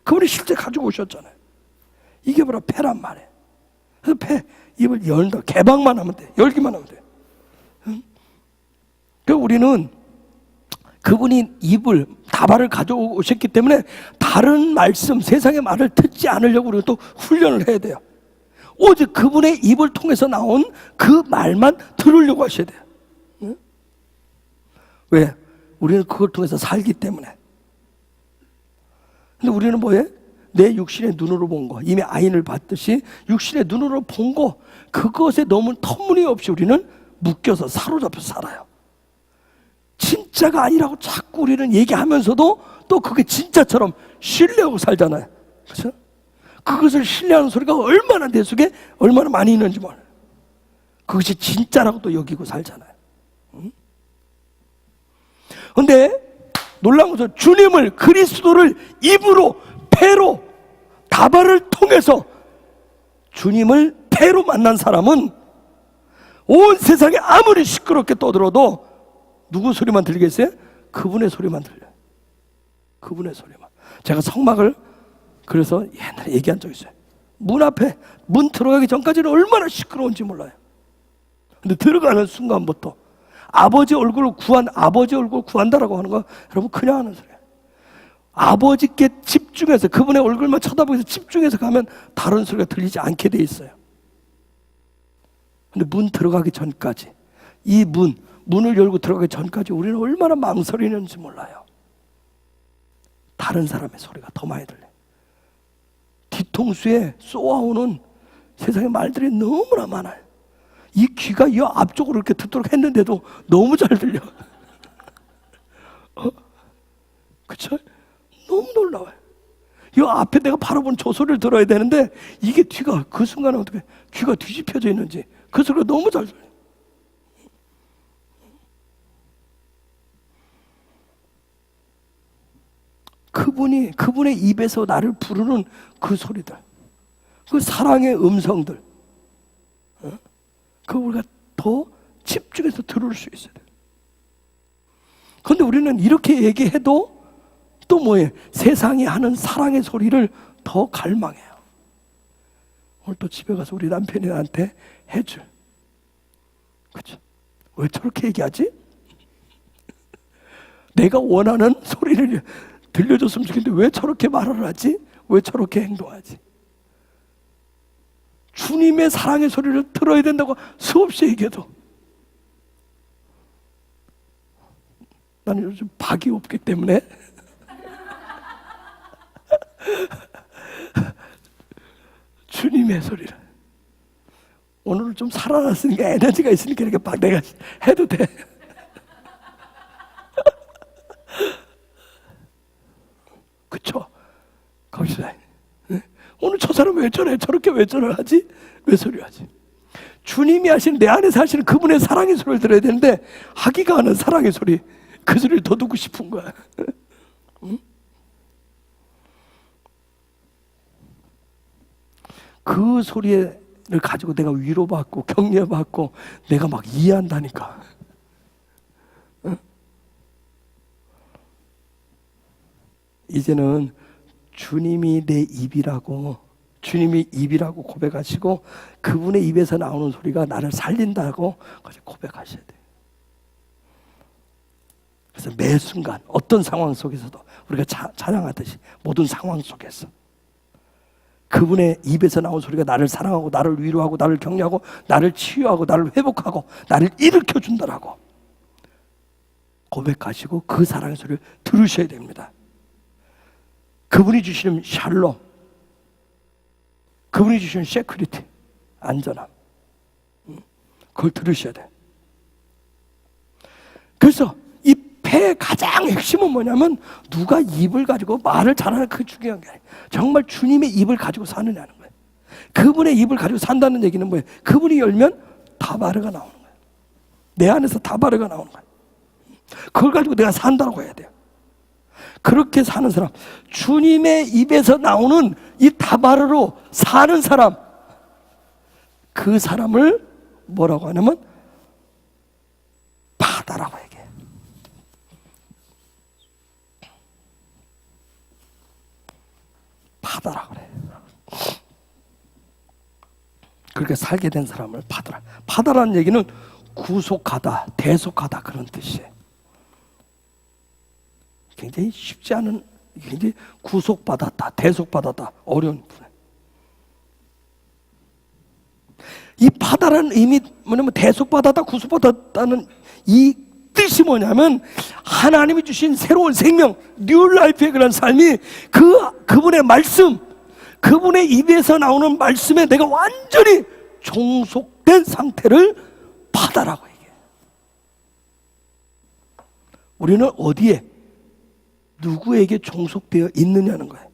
그분이 실제 가지고 오셨잖아요. 이게 바로 패란 말이에요. 그래서 패 입을 열다 개방만 하면 돼. 열기만 하면 돼. 그러니까 우리는 그분이 입을 다발을 가져오셨기 때문에 다른 말씀, 세상의 말을 듣지 않으려고 우리가 또 훈련을 해야 돼요. 오직 그분의 입을 통해서 나온 그 말만 들으려고 하셔야 돼요. 응? 왜? 우리는 그걸 통해서 살기 때문에. 근데 우리는 뭐예요? 내 육신의 눈으로 본 거, 이미 아인을 봤듯이 육신의 눈으로 본 거, 그것에 너무 터무니없이 우리는 묶여서 사로잡혀 살아요. 진짜가 아니라고 자꾸 우리는 얘기하면서도 또 그게 진짜처럼 신뢰하고 살잖아요. 그렇죠? 그것을 신뢰하는 소리가 얼마나 내 속에 얼마나 많이 있는지 몰라요. 그것이 진짜라고 또 여기고 살잖아요. 그런데 놀라운 것은 주님을, 그리스도를 입으로, 패로, 다발을 통해서 주님을 패로 만난 사람은 온 세상에 아무리 시끄럽게 떠들어도 누구 소리만 들리겠어요? 그분의 소리만 들려요. 그분의 소리만. 제가 성막을 그래서 옛날에 얘기한 적 있어요. 문 앞에 문 들어가기 전까지는 얼마나 시끄러운지 몰라요. 근데 들어가는 순간부터 아버지 얼굴을 구한다라고 하는 거 여러분 그냥 하는 소리예요. 아버지께 집중해서 그분의 얼굴만 쳐다보면서 집중해서 가면 다른 소리가 들리지 않게 돼 있어요. 근데 문 들어가기 전까지 이 문을 열고 들어가기 전까지 우리는 얼마나 망설이는지 몰라요. 다른 사람의 소리가 더 많이 들려요. 뒤통수에 쏘아오는 세상의 말들이 너무나 많아요. 이 귀가 이 앞쪽으로 이렇게 듣도록 했는데도 너무 잘 들려. 그쵸? 너무 놀라워요. 이 앞에 내가 바로 본 저 소리를 들어야 되는데 이게 뒤가 그 순간에 어떻게 귀가 뒤집혀져 있는지 그 소리가 너무 잘 들려요. 그분의 입에서 나를 부르는 그 소리들, 그 사랑의 음성들, 그걸 우리가 더 집중해서 들을 수 있어야 돼요. 그런데 우리는 이렇게 얘기해도 또 뭐예요? 세상이 하는 사랑의 소리를 더 갈망해요. 오늘 또 집에 가서 우리 남편이 나한테 해줄. 그렇죠? 왜 저렇게 얘기하지? 내가 원하는 소리를 들려줬으면 좋겠는데 왜 저렇게 말을 하지? 왜 저렇게 행동하지? 주님의 사랑의 소리를 들어야 된다고 수없이 얘기해도 나는 요즘 박이 없기 때문에 주님의 소리를 오늘은 좀 살아났으니까 에너지가 있으니까 이렇게 막 내가 해도 돼. 그쵸? 거기서 오늘 저 사람 왜 저래? 저렇게 왜 저러하지? 왜 소리하지? 주님이 하시는 내 안에서 하시는 그분의 사랑의 소리를 들어야 되는데 하기가 하는 사랑의 소리, 그 소리를 더 듣고 싶은 거야. 응? 그 소리를 가지고 내가 위로받고 격려받고 내가 막 이해한다니까. 응? 이제는 주님이 내 입이라고, 주님이 입이라고 고백하시고 그분의 입에서 나오는 소리가 나를 살린다고 고백하셔야 돼요. 그래서 매 순간 어떤 상황 속에서도 우리가 찬양하듯이 모든 상황 속에서 그분의 입에서 나온 소리가 나를 사랑하고 나를 위로하고 나를 격려하고 나를 치유하고 나를 회복하고 나를 일으켜준다라고 고백하시고 그 사랑의 소리를 들으셔야 됩니다. 그분이 주시는 샬롬, 그분이 주시는 세큐리티, 안전함, 그걸 들으셔야 돼. 그래서 이 패의 가장 핵심은 뭐냐면 누가 입을 가지고 말을 잘하는 그 중요한 게 아니에요. 정말 주님의 입을 가지고 사느냐는 거예요. 그분의 입을 가지고 산다는 얘기는 뭐예요? 그분이 열면 다바르가 나오는 거예요. 내 안에서 다바르가 나오는 거예요. 그걸 가지고 내가 산다고 해야 돼요. 그렇게 사는 사람, 주님의 입에서 나오는 이 다바르로 사는 사람, 그 사람을 뭐라고 하냐면 바다라고 얘기해. 바다라고 그래. 그렇게 살게 된 사람을 바다라. 바다라는 얘기는 구속하다, 대속하다 그런 뜻이에요. 굉장히 쉽지 않은, 굉장히 구속받았다, 대속받았다, 어려운 분야. 이 바다라는 의미 뭐냐면 대속받았다, 구속받았다는 이 뜻이 뭐냐면 하나님이 주신 새로운 생명, 뉴 라이프의 그런 삶이 그분의 말씀, 그분의 입에서 나오는 말씀에 내가 완전히 종속된 상태를 바다라고 얘기해요. 우리는 어디에, 누구에게 종속되어 있느냐는 거예요.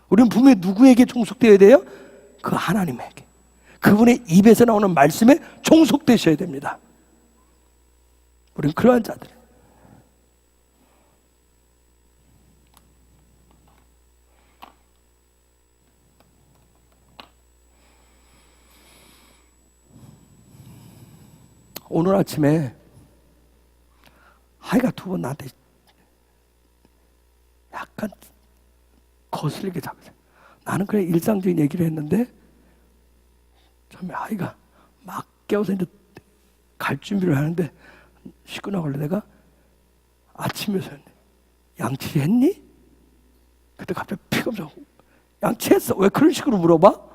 우리는 분명히 누구에게 종속되어야 돼요? 그 하나님에게. 그분의 입에서 나오는 말씀에 종속되셔야 됩니다. 우리는 그러한 자들이에요. 오늘 아침에 하이가 두 번 나한테 약간 거슬리게 작았어요. 나는 그냥 일상적인 얘기를 했는데 처음에 하이가 막 깨워서 이제 갈 준비를 하는데 씻고 나갈래 내가 아침에서 양치했니? 그때 갑자기 피가 좀 양치했어. 왜 그런 식으로 물어봐?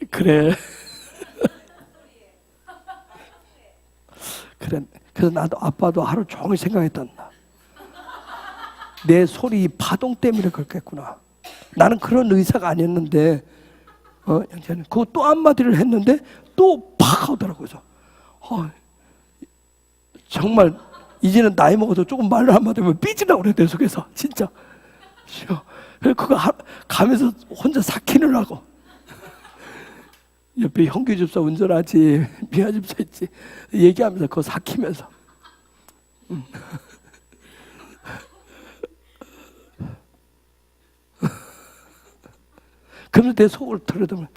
그래. 그래. 그래서 나도 아빠도 하루 종일 생각했단다. 내 소리 파동 때문에 그렇겠구나. 나는 그런 의사가 아니었는데, 양치는 그거 또 한마디를 했는데 또 팍 하더라고요. 그래서 정말 이제는 나이 먹어도 조금 말로 한마디 하면 삐지라고 그래, 내 속에서. 진짜. 그래서 그거 가면서 혼자 삭히는 하고. 옆에 형규 집사 운전하지, 미아 집사 있지. 얘기하면서 그거 삭히면서. 그러면서 내 속을 들여다보면,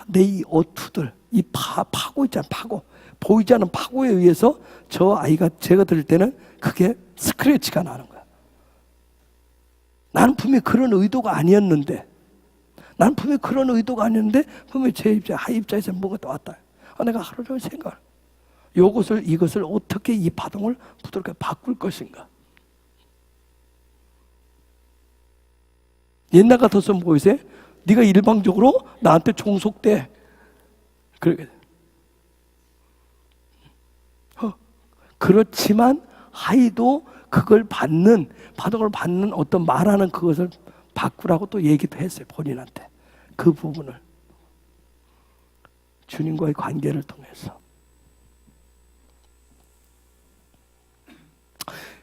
내 이 어투들, 이 파고 있잖아, 파고. 보이지 않는 파고에 의해서 저 아이가 제가 들을 때는 그게 스크래치가 나는 거야. 나는 분명히 그런 의도가 아니었는데, 분명히 제 하이 입장에서 뭐가 또 왔다. 내가 하루 종일 생각을, 이것을 어떻게 이 파동을 부드럽게 바꿀 것인가. 옛날 같았으면 보이세요? 네가 일방적으로 나한테 종속돼. 그러게. 그렇지만 하이도 그걸 파동을 받는 어떤 말하는 그것을 바꾸라고 또 얘기도 했어요. 본인한테. 그 부분을. 주님과의 관계를 통해서.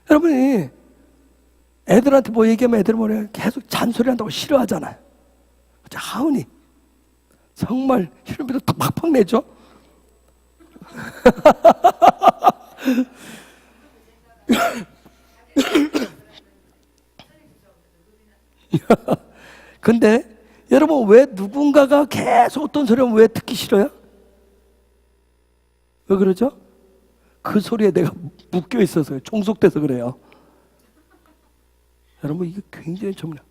여러분이 애들한테 뭐 얘기하면 애들 뭐래? 계속 잔소리 한다고 싫어하잖아요. 하은이. 정말 힐름비도 팍팍 내죠? 근데 여러분 왜 누군가가 계속 어떤 소리 하면 왜 듣기 싫어요? 왜 그러죠? 그 소리에 내가 묶여 있어서요. 종속돼서 그래요. 여러분 이게 굉장히 중요해요.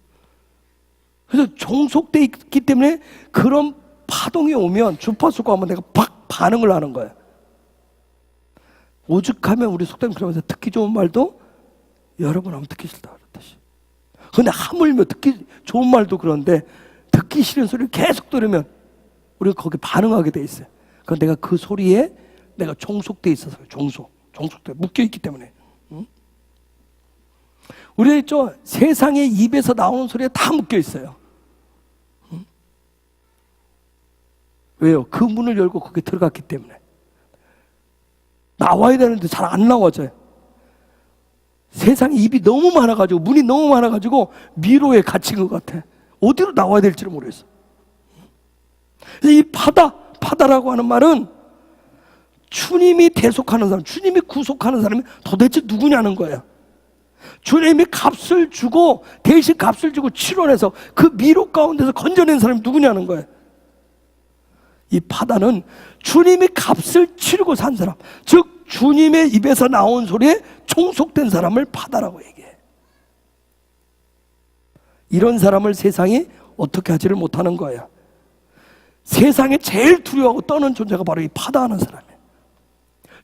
그래서 종속돼 있기 때문에 그런 파동이 오면 주파수가 오면 내가 팍 반응을 하는 거예요. 오죽하면 우리 속담 그러면서 듣기 좋은 말도 여러분 하면 듣기 싫다 그랬듯이. 근데 하물며 듣기 좋은 말도 그런데 듣기 싫은 소리를 계속 들으면 우리가 거기에 반응하게 돼 있어요. 그건 내가 그 소리에 내가 종속돼 있어서 종속돼 묶여 있기 때문에. 응? 우리 있죠? 세상의 입에서 나오는 소리에 다 묶여 있어요. 응? 왜요? 그 문을 열고 거기 들어갔기 때문에. 나와야 되는데 잘 안 나와져요. 세상에 입이 너무 많아가지고, 문이 너무 많아가지고 미로에 갇힌 것 같아. 어디로 나와야 될지를 모르겠어. 이 파다라고 하는 말은 주님이 대속하는 사람, 주님이 구속하는 사람이 도대체 누구냐는 거예요. 주님이 값을 주고, 대신 값을 주고 치료해서 그 미로 가운데서 건져낸 사람이 누구냐는 거예요. 이 파다는 주님이 값을 치르고 산 사람, 즉 주님의 입에서 나온 소리에 종속된 사람을 파다라고 얘기해. 이런 사람을 세상이 어떻게 하지를 못하는 거예요. 세상에 제일 두려워하고 떠는 존재가 바로 이 파다하는 사람이에요.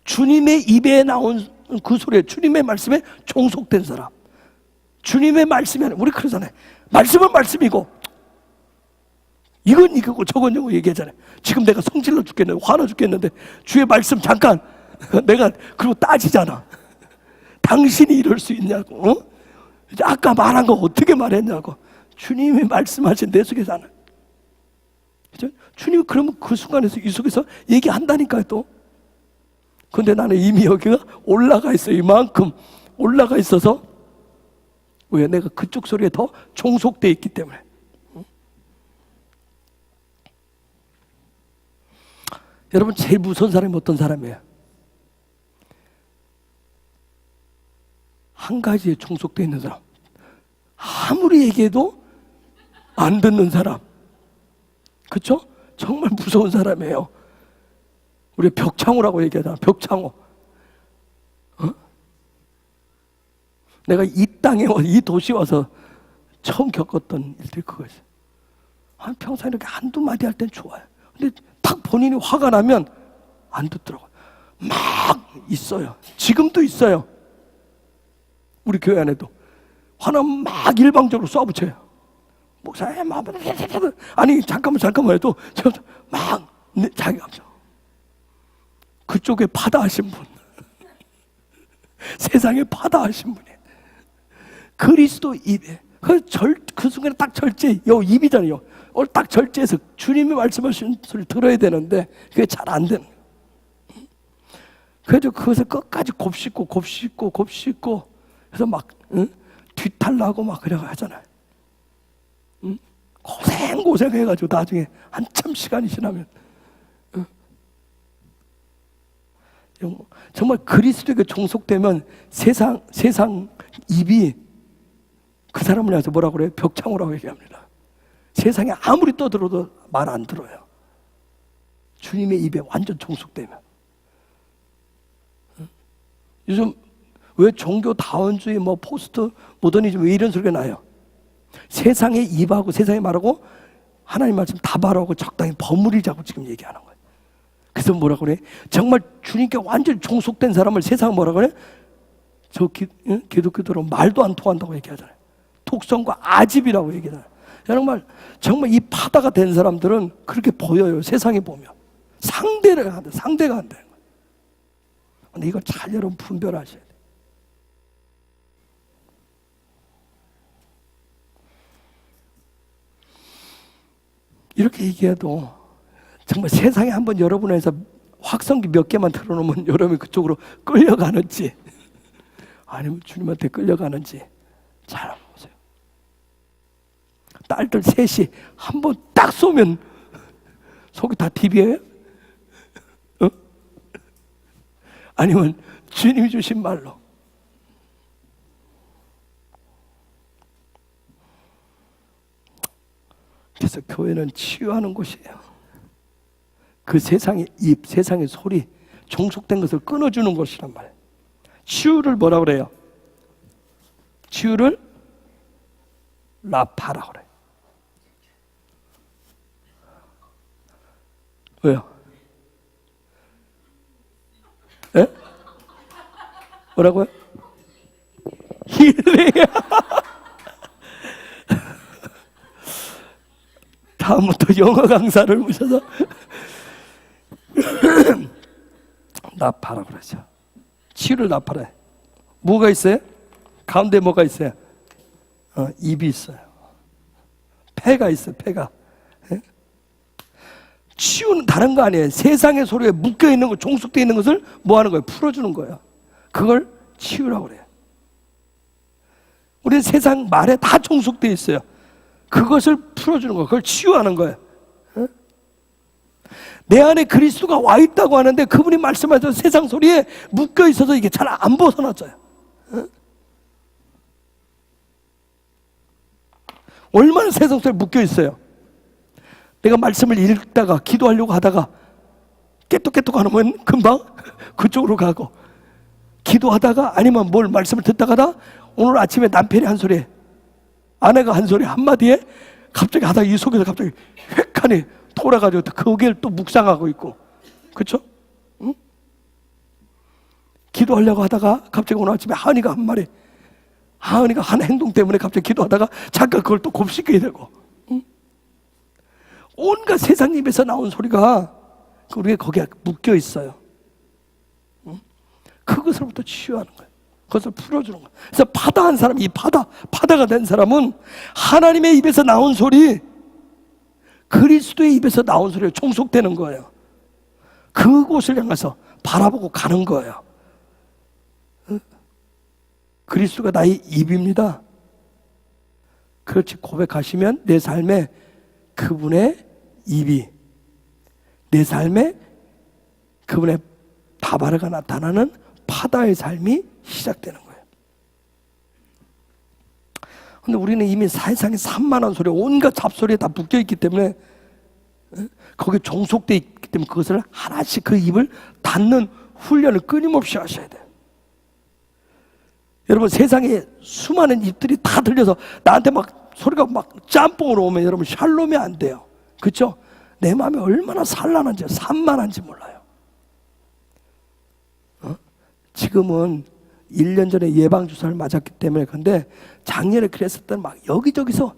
주님의 입에 나온 그 소리에, 주님의 말씀에 종속된 사람. 주님의 말씀이 아니라, 우리 그러잖아요. 말씀은 말씀이고 이건 이거고 저건 이거고 얘기하잖아요. 지금 내가 성질러 죽겠는데, 화나 죽겠는데 주의 말씀 잠깐 내가 그리고 따지잖아. 당신이 이럴 수 있냐고, 어? 아까 말한 거 어떻게 말했냐고. 주님이 말씀하신 내 속에 사는, 그죠? 주님이 그러면 그 순간에서 이 속에서 얘기한다니까요 또. 근데 나는 이미 여기가 올라가 있어. 이만큼 올라가 있어서. 왜? 내가 그쪽 소리에 더 종속되어 있기 때문에. 여러분, 제일 무서운 사람이 어떤 사람이에요? 한 가지에 종속되어 있는 사람. 아무리 얘기해도 안 듣는 사람. 그렇죠? 정말 무서운 사람이에요. 우리 벽창호라고 얘기하잖아. 벽창호. 어? 내가 이 땅에 이 도시 와서 처음 겪었던 일들이 그거였어요. 평소에 이렇게 한두 마디 할 땐 좋아요. 근데 딱 본인이 화가 나면 안 듣더라고요. 막 있어요. 지금도 있어요. 우리 교회 안에도 화나면 막 일방적으로 쏴붙여요. 목사님, 아니 잠깐만 해도 막 자기 감정. 그쪽에 파다하신 분, 세상에 파다하신 분이에요. 그리스도 입에 그 순간에 딱 절제, 요 입이잖아요. 오늘 딱 절제해서 주님이 말씀하신 소리를 들어야 되는데 그게 잘 안 되는 거예요. 그래서 그것을 끝까지 곱씹고 그래서 막 뒤탈나고 막 그래가 하잖아요. 고생해가지고 나중에 한참 시간이 지나면 정말 그리스도에게 종속되면 세상 입이 그 사람을 위해서 뭐라고 그래요? 벽창호라고 얘기합니다. 세상에 아무리 떠들어도 말 안 들어요. 주님의 입에 완전 종속되면. 요즘 왜 종교 다원주의, 뭐 포스트 모더니즘 왜 이런 소리가 나요? 세상에 입하고 세상에 말하고 하나님 말씀 다 말하고 적당히 버무리자고 지금 얘기하는 거예요. 그래서 뭐라고 그래? 정말 주님께 완전히 종속된 사람을 세상은 뭐라고 그래? 저 기독교들은 말도 안 통한다고 얘기하잖아요. 독성과 아집이라고 얘기하잖아요. 정말 이 파다가 된 사람들은 그렇게 보여요. 세상에 보면. 상대가 안 되는 거예요. 근데 이걸 잘 여러분 분별하셔야 돼요. 이렇게 얘기해도 정말 세상에 한번 여러분에서 확성기 몇 개만 틀어놓으면 여러분이 그쪽으로 끌려가는지 아니면 주님한테 끌려가는지 잘 한번 보세요. 딸들 셋이 한번 딱 쏘면 속이 다 디비에요? 어? 아니면 주님이 주신 말로. 그래서 교회는 치유하는 곳이에요. 그 세상의 입, 세상의 소리, 종속된 것을 끊어주는 곳이란 말이에요. 치유를 뭐라 그래요? 치유를 라파라 그래요. 왜요? 예? 뭐라고요? 힐링. 다음부터 영어 강사를 모셔서 나파라 그러죠. 치유를 나파라. 뭐가 있어요? 가운데 뭐가 있어요? 입이 있어요. 폐가 있어요. 폐가. 예? 치유는 다른 거 아니에요. 세상의 소리에 묶여 있는 거, 종속되어 있는 것을 뭐 하는 거예요? 풀어주는 거예요. 그걸 치유라고 그래요. 우리는 세상 말에 다 종속되어 있어요. 그것을 풀어주는 거예요. 그걸 치유하는 거예요. 내 안에 그리스도가 와 있다고 하는데 그분이 말씀하셔서 세상 소리에 묶여 있어서 이게 잘 안 벗어나져요. 얼마나 세상 소리에 묶여 있어요. 내가 말씀을 읽다가 기도하려고 하다가 깨똑깨똑 하면 금방 그쪽으로 가고, 기도하다가 아니면 뭘 말씀을 듣다가다 오늘 아침에 남편이 한 소리, 아내가 한 소리 한마디에 갑자기 하다가 이 속에서 갑자기 획하니 돌아가지고 거기를 또 묵상하고 있고, 그렇죠? 응? 기도하려고 하다가 갑자기 오늘 아침에 하은이가 한 말이, 하은이가 한 행동 때문에 갑자기 기도하다가 잠깐 그걸 또 곱씹게 되고, 응? 온갖 세상 입에서 나온 소리가 우리가 거기에 묶여 있어요. 응? 그것으로부터 치유하는 거예요. 그것을 풀어주는 거예요. 그래서 파다한 사람, 이 파다가 된 사람은 하나님의 입에서 나온 소리, 그리스도의 입에서 나온 소리에 종속되는 거예요. 그곳을 향해서 바라보고 가는 거예요. 그리스도가 나의 입입니다. 그렇지 고백하시면 내 삶에 그분의 입이, 내 삶에 그분의 다바르가 나타나는 파다의 삶이 시작되는 거예요. 근데 우리는 이미 세상에 산만한 소리, 온갖 잡소리에 다 묶여있기 때문에, 거기에 종속되어 있기 때문에 그것을 하나씩 그 입을 닫는 훈련을 끊임없이 하셔야 돼요. 여러분, 세상에 수많은 입들이 다 들려서 나한테 막 소리가 막 짬뽕으로 오면 여러분 샬롬이 안 돼요. 그렇죠? 내 마음이 얼마나 산란한지, 산만한지 몰라요. 지금은 1년 전에 예방주사를 맞았기 때문에. 근데 작년에 그랬을 때는 막 여기저기서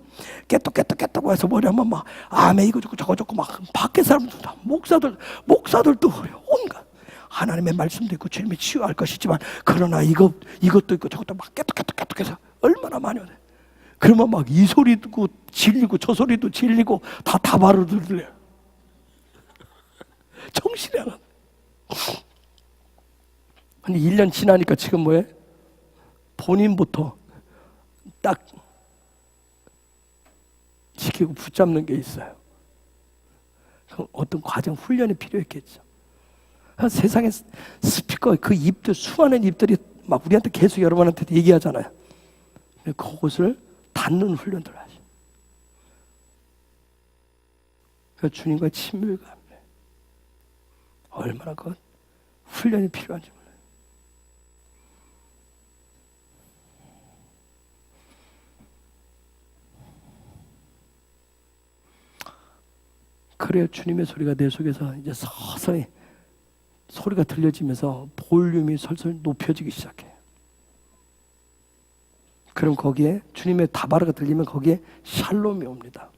깨똑깨똑 해서 머리 한번 막 암에 이거 좋고 저거 좋고 막 밖에 사람들 다 목사들도 그래요. 온갖 하나님의 말씀도 있고 주님이 치유할 것이지만 그러나 이것도 있고 저것도 막 깨똑깨똑 해서 얼마나 많이 오네. 그러면 막 이 소리도 질리고 저 소리도 질리고 다 다바로 들려요. 정신이 안 나. 근데 1년 지나니까 지금 뭐예요? 본인부터 딱 지키고 붙잡는 게 있어요. 어떤 과정, 훈련이 필요했겠죠. 세상에 스피커, 그 입들, 수많은 입들이 막 우리한테 계속 여러분한테 얘기하잖아요. 그것을 닫는 훈련들을 하죠. 주님과의 친밀감, 얼마나 그 훈련이 필요한지 몰라요. 그래야 주님의 소리가 내 속에서 이제 서서히 소리가 들려지면서 볼륨이 설설 높여지기 시작해요. 그럼 거기에 주님의 다바르가 들리면 거기에 샬롬이 옵니다.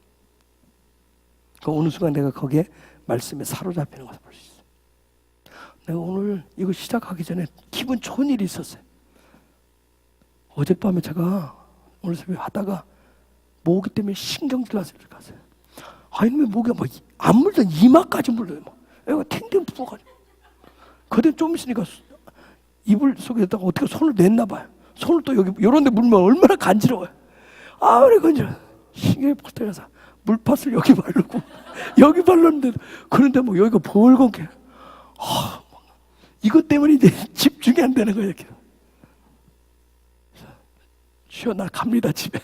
그 어느 순간 내가 거기에 말씀에 사로잡히는 것을 볼 수 있어요. 내가 오늘 이거 시작하기 전에 기분 좋은 일이 있었어요. 어젯밤에 제가 오늘 새벽에 하다가 모기 때문에 신경질 갔어요. 아니 왜 모기가 막 안 물던 이마까지 물려요. 막 애가 탱탱 부어가지고. 그때 좀 있으니까 이불 속에다가 어떻게 손을 냈나 봐요. 손을 또 여기 이런 데 물면 얼마나 간지러워요. 아 그래 건져 신경이 팍 터져서 물팥을 여기 바르고 여기 발랐는데, 그런데 뭐 여기가 벌겋게, 이것 때문에 이제 집중이 안 되는 거예요. 이렇게. 쉬어, 나 갑니다 집에.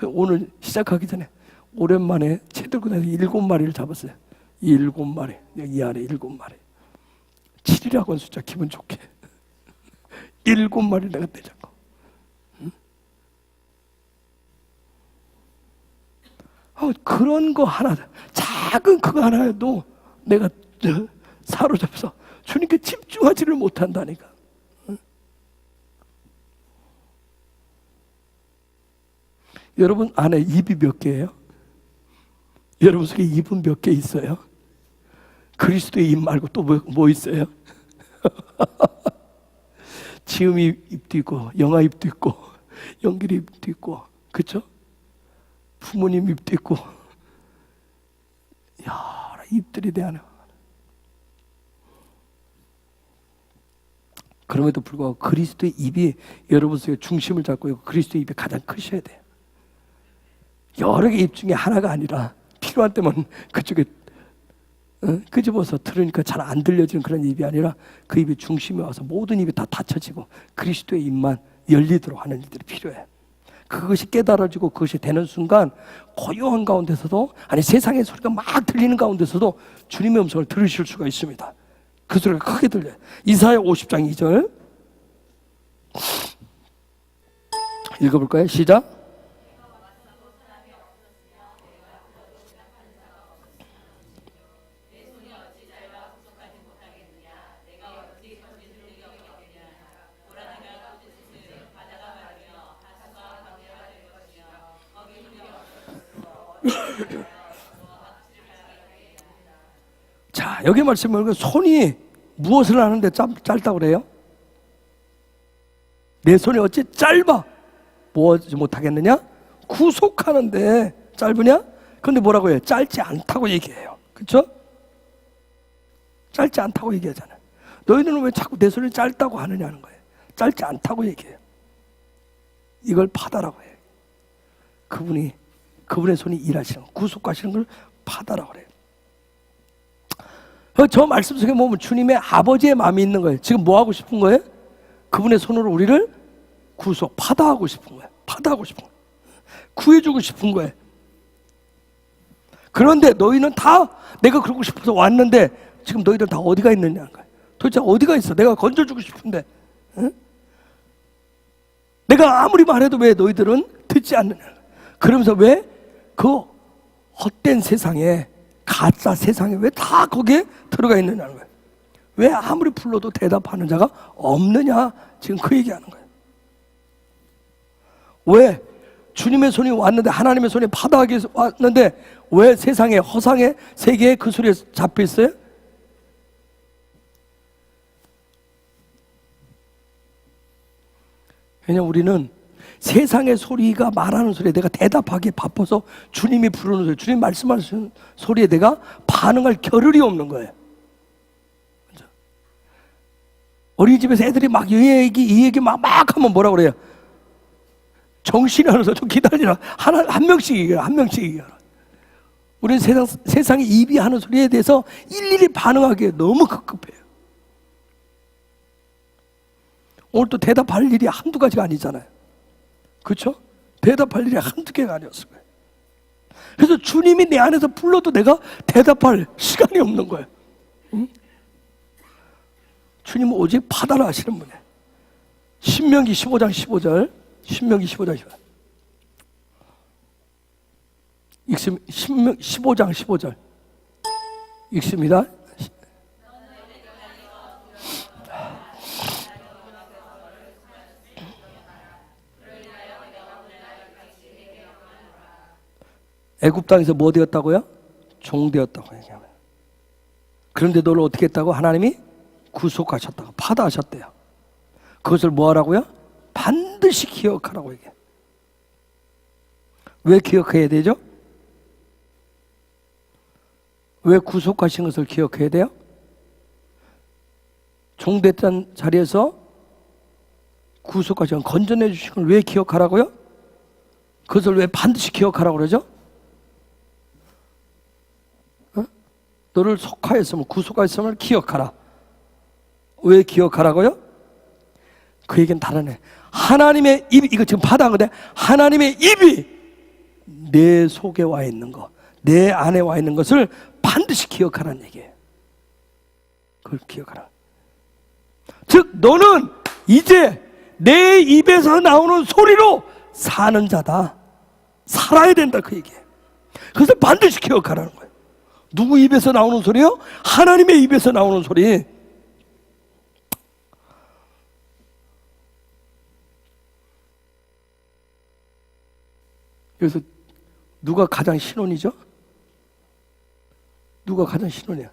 오늘 시작하기 전에 오랜만에 채 들고 다니서 7마리를 잡았어요. 7마리, 이 안에 7마리. 7이라고는 숫자 기분 좋게 7마리 내가 떼잡고. 그런 거 하나, 작은 그거 하나에도 내가 사로잡혀서 주님께 집중하지를 못한다니까. 여러분 안에 입이 몇 개예요? 여러분 속에 입은 몇 개 있어요? 그리스도의 입 말고 또 뭐 있어요? 지음이 입도 있고, 영아 입도 있고, 연길이 입도 있고, 그렇죠? 부모님 입도 있고, 여러 입들이 내 안에. 그럼에도 불구하고 그리스도의 입이 여러분 속에 중심을 잡고 있고 그리스도의 입이 가장 크셔야 돼요. 여러 개 입 중에 하나가 아니라 필요한 때만 그쪽에 끄집어서 들으니까 잘 안 들려지는 그런 입이 아니라 그 입이 중심에 와서 모든 입이 다 닫혀지고 그리스도의 입만 열리도록 하는 일들이 필요해요. 그것이 깨달아지고 그것이 되는 순간 고요한 가운데서도, 아니 세상의 소리가 막 들리는 가운데서도 주님의 음성을 들으실 수가 있습니다. 그 소리가 크게 들려요. 이사야 50장 2절 읽어볼까요? 시작. 자, 여기 말씀은 손이 무엇을 하는데 짧다고 그래요? 내 손이 어찌 짧아? 뭐 하지 못하겠느냐? 구속하는데 짧으냐? 근데 뭐라고 해요? 짧지 않다고 얘기해요. 그렇죠? 짧지 않다고 얘기하잖아요. 너희들은 왜 자꾸 내 손이 짧다고 하느냐는 거예요. 짧지 않다고 얘기해요. 이걸 파다라고 해요. 그분의 손이 일하시는 거, 구속하시는 걸 파다라고 그래요. 저 말씀 속에 보면 주님의 아버지의 마음이 있는 거예요. 지금 뭐 하고 싶은 거예요? 그분의 손으로 우리를 구속, 파다하고 싶은 거예요. 파다하고 싶은 거예요. 구해주고 싶은 거예요. 그런데 너희는 다 내가 그러고 싶어서 왔는데 지금 너희들 다 어디가 있느냐는 거예요. 도대체 어디가 있어? 내가 건져주고 싶은데, 응? 내가 아무리 말해도 왜 너희들은 듣지 않느냐. 그러면서 왜 그 헛된 세상에, 가짜 세상에 왜 다 거기에 들어가 있느냐는 거예요. 왜 아무리 불러도 대답하는 자가 없느냐. 지금 그 얘기하는 거예요. 왜 주님의 손이 왔는데, 하나님의 손이 파다하게 왔는데 왜 세상에, 허상의 세계에 그 소리에 잡혀 있어요? 왜냐하면 우리는 세상의 소리가 말하는 소리에 내가 대답하기 바빠서 주님이 부르는 소리, 주님 말씀하시는 소리에 내가 반응할 겨를이 없는 거예요. 어린이집에서 애들이 막 이 얘기 막 하면 뭐라고 그래요? 정신이 하나서 좀 기다리라. 한 명씩 얘기해라. 한 명씩 얘기해라. 우리는 세상의 입이 하는 소리에 대해서 일일이 반응하기에 너무 급급해요. 오늘 또 대답할 일이 한두 가지가 아니잖아요. 그렇죠? 대답할 일이 한두 개가 아니었을 거예요. 그래서 주님이 내 안에서 불러도 내가 대답할 시간이 없는 거예요. 응? 주님은 오직 파다라 하시는 분이에요. 신명기 15장 15절, 신명기 15장 15절. 15장 15절 읽습니다. 애굽 땅에서 뭐 되었다고요? 종 되었다고 얘기합니다. 그런데 너를 어떻게 했다고? 하나님이 구속하셨다고, 파다하셨대요. 그것을 뭐 하라고요? 반드시 기억하라고 얘기해요. 왜 기억해야 되죠? 왜 구속하신 것을 기억해야 돼요? 종됐던 자리에서 구속하신, 건져내 주신 걸 왜 기억하라고요? 그것을 왜 반드시 기억하라고 그러죠? 너를 속하였음을, 구속하였음을 기억하라. 왜 기억하라고요? 그 얘기는 다르네. 하나님의 입, 이거 지금 파다한 건데, 하나님의 입이 내 속에 와 있는 거, 내 안에 와 있는 것을 반드시 기억하라는 얘기예요. 그걸 기억하라. 즉 너는 이제 내 입에서 나오는 소리로 사는 자다. 살아야 된다, 그 얘기예요. 그래서 반드시 기억하라는 거예요. 누구 입에서 나오는 소리요? 하나님의 입에서 나오는 소리. 그래서 누가 가장 신혼이죠? 누가 가장 신혼이야?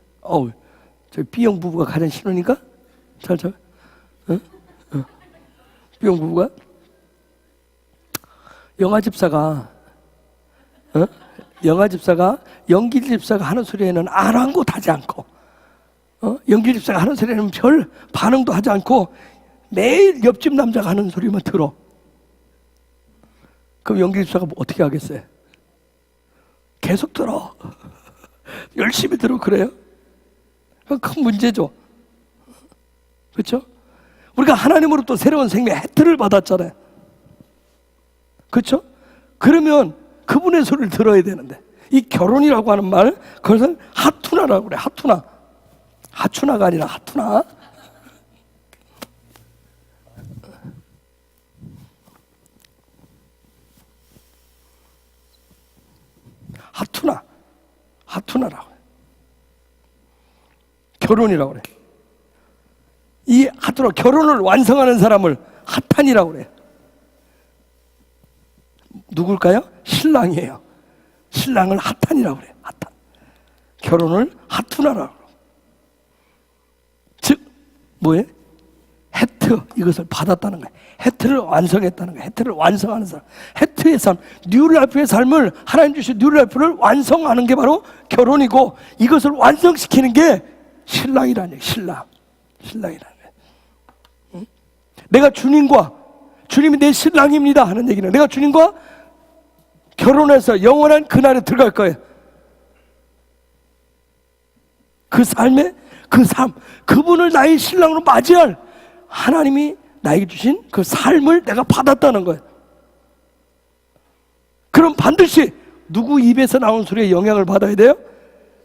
저 B형 부부가 가장 신혼인가? B형 부부가? 영화 집사가 연기 집사가 하는 소리에는 아랑곳하지 않고, 연기 집사가 하는 소리에는 별 반응도 하지 않고 매일 옆집 남자가 하는 소리만 들어. 그럼 연기 집사가 뭐 어떻게 하겠어요? 계속 들어. 열심히 들어. 그래요? 큰 문제죠. 그렇죠? 우리가 하나님으로 또 새로운 생명 혜택을 받았잖아요. 그렇죠? 그러면 그분의 소리를 들어야 되는데, 이 결혼이라고 하는 말, 그것은 하투나라고 그래. 하투나. 하추나가 아니라 하투나. 하투나. 하투나라고 그래. 결혼이라고 그래. 이 하투나, 결혼을 완성하는 사람을 하탄이라고 그래. 누굴까요? 신랑이에요. 신랑을 하탄이라고 그래. 하탄. 결혼을 하투나라고 그래. 즉 뭐예요? 혜트, 이것을 받았다는 거예요. 혜트를 완성했다는 거예요. 혜트를 완성하는 사람, 혜트의 삶, 뉴라이프의 삶을, 하나님 주신 뉴라이프를 완성하는 게 바로 결혼이고, 이것을 완성시키는 게 신랑이라는 얘기예요. 신랑이라는 거예요. 응? 내가 주님과, 주님이 내 신랑입니다 하는 얘기는, 내가 주님과 결혼해서 영원한 그날에 들어갈 거예요. 그 삶에, 그 삶, 그분을 나의 신랑으로 맞이할 하나님이 나에게 주신 그 삶을 내가 받았다는 거예요. 그럼 반드시 누구 입에서 나온 소리에 영향을 받아야 돼요?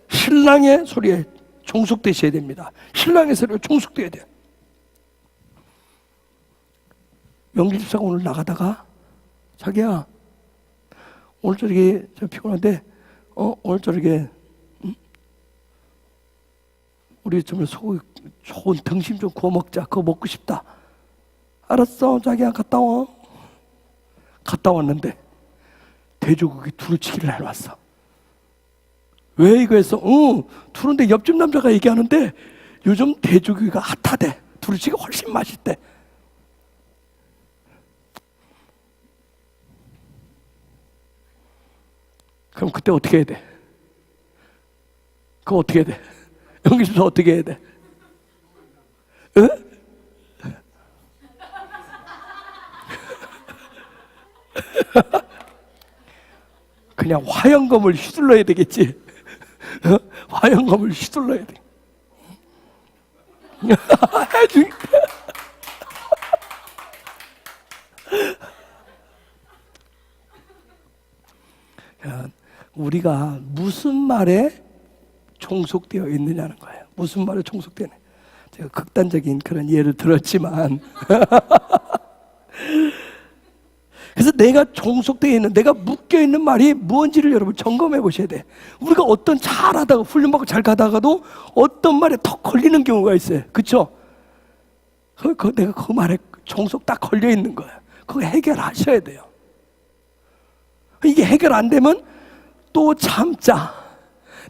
신랑의 소리에 종속되셔야 됩니다. 신랑의 소리에 종속돼야 돼요. 영기 집사가 오늘 나가다가, 자기야 오늘 저녁에 저 피곤한데 오늘 저녁에 우리 좀 소고기 좋은 등심 좀 구워 먹자. 그거 먹고 싶다. 알았어, 자기야 갔다 와. 갔다 왔는데 돼지고기 두루치기를 해놨어. 왜 이거 했어? 두른데 옆집 남자가 얘기하는데 요즘 돼지고기가 핫하대. 두루치기가 훨씬 맛있대. 그럼 그때 어떻게 해야 돼? 그거 어떻게 해야 돼? 여기서 어떻게 해야 돼? 응? 그냥 화영검을 휘둘러야 되겠지. 화영검을 휘둘러야 돼. 해주니까. 우리가 무슨 말에 종속되어 있느냐는 거예요. 무슨 말에 종속되는. 제가 극단적인 그런 예를 들었지만 그래서 내가 종속되어 있는, 내가 묶여 있는 말이 무엇인지를 여러분 점검해 보셔야 돼. 우리가 어떤 잘하다가 훈련받고 잘 가다가도 어떤 말에 턱 걸리는 경우가 있어요. 그렇죠? 내가 그 말에 종속 딱 걸려 있는 거예요. 그거 해결하셔야 돼요. 이게 해결 안 되면 또 참자.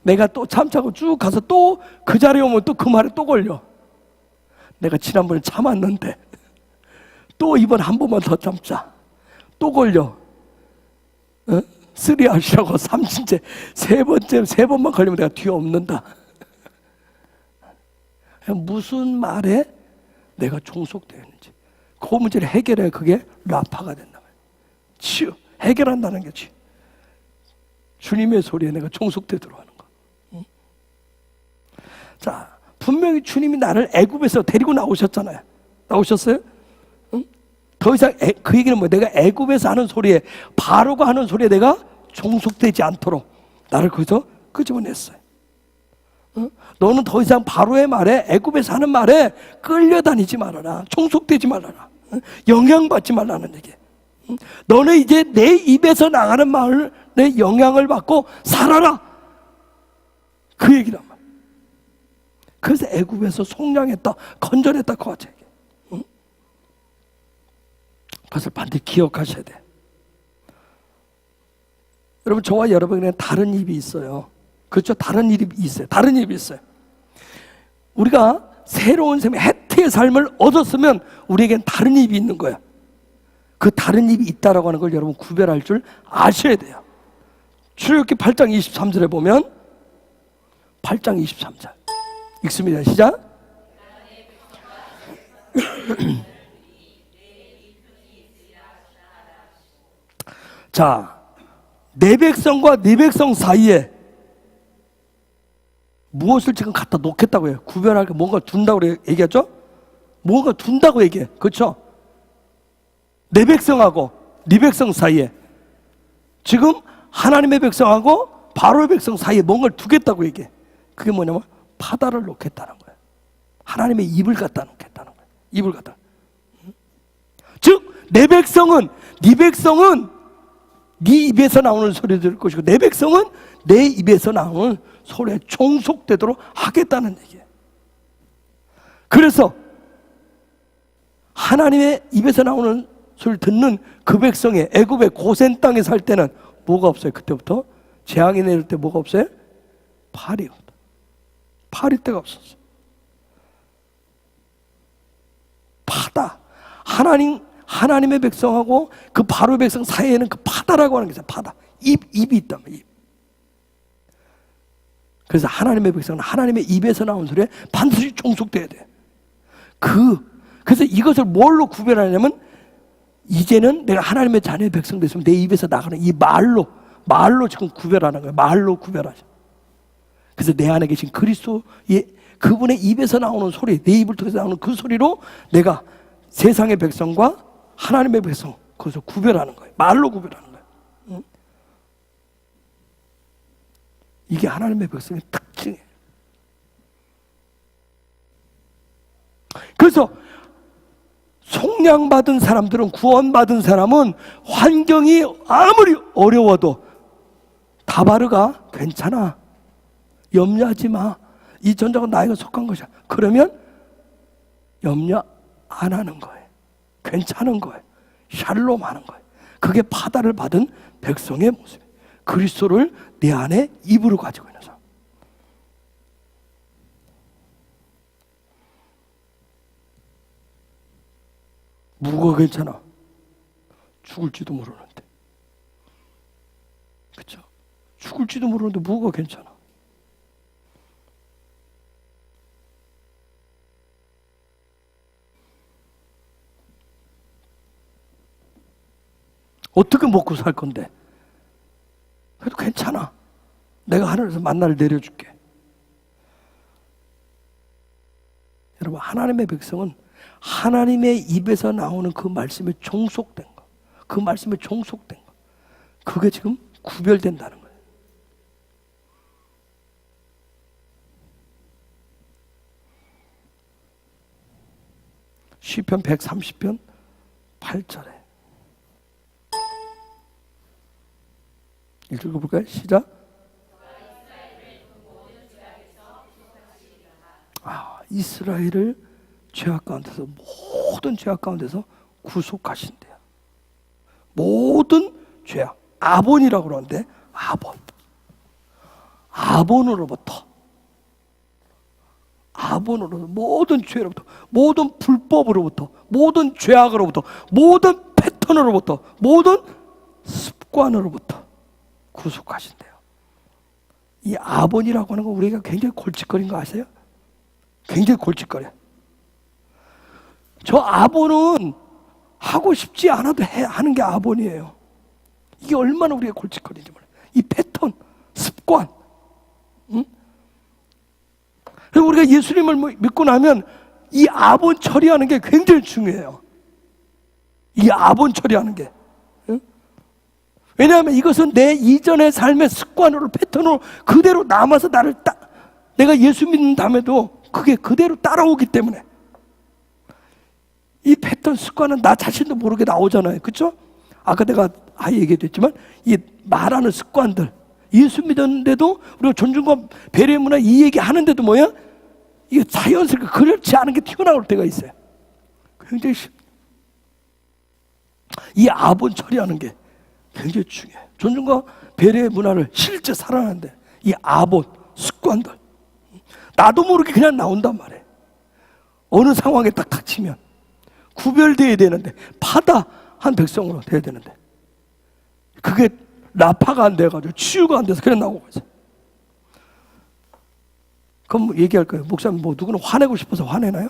내가 또 참자고 쭉 가서 또 그 자리에 오면 또 그 말에 또 걸려. 내가 지난번에 참았는데 또 이번 한 번만 더 참자. 또 걸려. 쓰리아웃이라고 삼진째 세 번만 걸리면 내가 뒤에 없는다. 무슨 말에 내가 종속되어 있는지 그 문제를 해결해야 그게 라파가 된다. 치유, 해결한다는 게 치유. 주님의 소리에 내가 종속되도록 하는 거. 자, 분명히 주님이 나를 애굽에서 데리고 나오셨잖아요. 나오셨어요? 더 이상 그 얘기는 뭐예요? 내가 애굽에서 하는 소리에, 바로가 하는 소리에 내가 종속되지 않도록 나를 거기서 끄집어냈어요. 너는 더 이상 바로의 말에, 애굽에서 하는 말에 끌려다니지 말아라. 종속되지 말아라. 영향받지 말라는 얘기. 너는 이제 내 입에서 나가는 말에 영향을 받고 살아라. 그 얘기란 말이야. 그래서 애굽에서 속량했다, 건져냈다, 그 같이 얘기해. 그것을 반드시 기억하셔야 돼. 여러분, 저와 여러분에게는 다른 입이 있어요. 그렇죠? 다른 입이 있어요. 다른 입이 있어요. 우리가 새로운 삶의 혜택의 삶을 얻었으면 우리에겐 다른 입이 있는 거예요. 그 다른 입이 있다라고 하는 걸 여러분 구별할 줄 아셔야 돼요. 출애굽기 8장 23절에 보면 8장 23절 읽습니다. 시작. 자, 내 백성과 네 백성 사이에 무엇을 지금 갖다 놓겠다고 해요. 구별할 게 뭔가 둔다고 얘기하죠? 뭔가 둔다고 얘기해. 그렇죠? 내 백성하고 네 백성 사이에 지금 하나님의 백성하고 바로의 백성 사이에 뭔가를 두겠다고 얘기해. 그게 뭐냐면 파다를 놓겠다는 거예요. 하나님의 입을 갖다 놓겠다는 거예요. 입을 갖다. 즉 내 백성은 네 백성은 네 입에서 나오는 소리 들을 것이고 내 백성은 내 입에서 나오는 소리에 종속되도록 하겠다는 얘기예요. 그래서 하나님의 입에서 나오는 소리를 듣는 그 백성의 애굽의 고센 땅에 살 때는 뭐가 없어요? 그때부터 재앙이 내릴 때 뭐가 없어요? 팔이 없다. 팔이 때가 없었어요. 파다. 하나님의 백성하고 그 바로의 백성 사이에는 그 파다라고 하는 게 있어요. 파다. 입이 있단 말이에요. 그래서 하나님의 백성은 하나님의 입에서 나온 소리에 반드시 종속돼야 돼. 그래서 이것을 뭘로 구별하냐면 이제는 내가 하나님의 자녀의 백성 됐으면 내 입에서 나가는 이 말로 지금 구별하는 거예요. 말로 구별하죠. 그래서 내 안에 계신 그리스도 그분의 입에서 나오는 소리, 내 입을 통해서 나오는 그 소리로 내가 세상의 백성과 하나님의 백성 그것을 구별하는 거예요. 말로 구별하는 거예요. 응? 이게 하나님의 백성의 특징이에요. 그래서 속량받은 사람들은, 구원받은 사람은 환경이 아무리 어려워도 다바르가 괜찮아, 염려하지 마, 이 전적은 나에게 속한 것이야. 그러면 염려 안 하는 거예요. 괜찮은 거예요. 샬롬 하는 거예요. 그게 파다를 받은 백성의 모습이에요. 그리스도를 내 안에 입으로 가지고 있는 사람. 무거워 괜찮아. 죽을지도 모르는데. 그렇죠? 죽을지도 모르는데 무거워 괜찮아. 어떻게 먹고 살 건데? 그래도 괜찮아. 내가 하늘에서 만나를 내려줄게. 여러분, 하나님의 백성은 하나님의 입에서 나오는 그 말씀에 종속된 거, 그 말씀에 종속된 거, 그게 지금 구별된다는 거예요. 시편 130편 8절에 읽어볼까요? 시작. 이스라엘을 죄악 가운데서, 모든 죄악 가운데서 구속하신대요. 모든 죄악, 아본이라고 그러는데, 아본으로부터 모든 죄로부터, 모든 불법으로부터, 모든 죄악으로부터, 모든 패턴으로부터, 모든 습관으로부터 구속하신대요. 이 아본이라고 하는 거 우리가 굉장히 골칫거리는 거 아세요? 굉장히 골칫거려. 저 아본은 하고 싶지 않아도 하는 게 아본이에요. 이게 얼마나 우리가 골칫거리는지 몰라요. 이 패턴, 습관. 응? 그리고 우리가 예수님을 믿고 나면 이 아본 처리하는 게 굉장히 중요해요. 이 아본 처리하는 게. 왜냐하면 이것은 내 이전의 삶의 습관으로, 패턴으로 그대로 남아서 내가 예수 믿는 다음에도 그게 그대로 따라오기 때문에 이 패턴, 습관은 나 자신도 모르게 나오잖아요. 그렇죠? 아까 내가 얘기했지만 이 말하는 습관들, 예수 믿었는데도 우리가 존중과 배려의 문화 이 얘기 하는데도 뭐야? 이게 자연스럽게 그렇지 않은 게 튀어나올 때가 있어요. 굉장히 이 아본 처리하는 게 굉장히 중요해요. 존중과 배려의 문화를 실제 살아가는데 이 아본, 습관들 나도 모르게 그냥 나온단 말이에요. 어느 상황에 딱 닥치면 구별돼야 되는데, 파다한 백성으로 돼야 되는데 그게 라파가 안 돼가지고 치유가 안 돼서 그냥 나오고 있어요. 그럼 얘기할 거예요. 목사님, 누구는 화내고 싶어서 화내나요?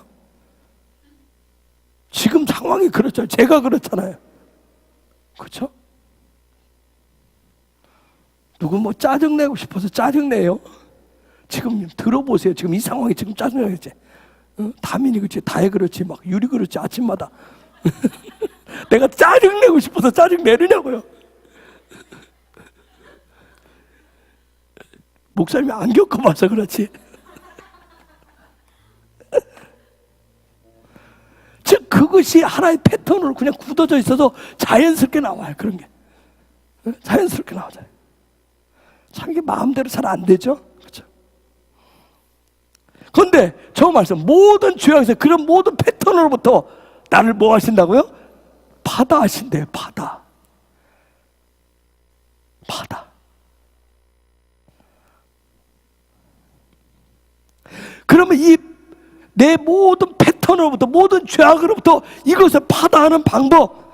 지금 상황이 그렇죠. 제가 그렇잖아요. 그렇죠? 누구 뭐 짜증내고 싶어서 짜증내요? 지금 들어보세요. 지금 이 상황이 지금 짜증나겠지. 다민이 그렇지, 다혜 그렇지, 막 유리 그렇지, 아침마다. 내가 짜증내고 싶어서 짜증내느냐고요. 목사님이 안 겪어봐서 그렇지. 즉 그것이 하나의 패턴으로 그냥 굳어져 있어서 자연스럽게 나와요. 그런 게 자연스럽게 나오잖아요. 참 이게 마음대로 잘 안 되죠. 그렇죠? 그런데 저 말씀 모든 죄악에서 그런 모든 패턴으로부터 나를 뭐 하신다고요? 파다하신대요. 파다. 그러면 이 내 모든 패턴으로부터 모든 죄악으로부터 이것을 파다하는 방법,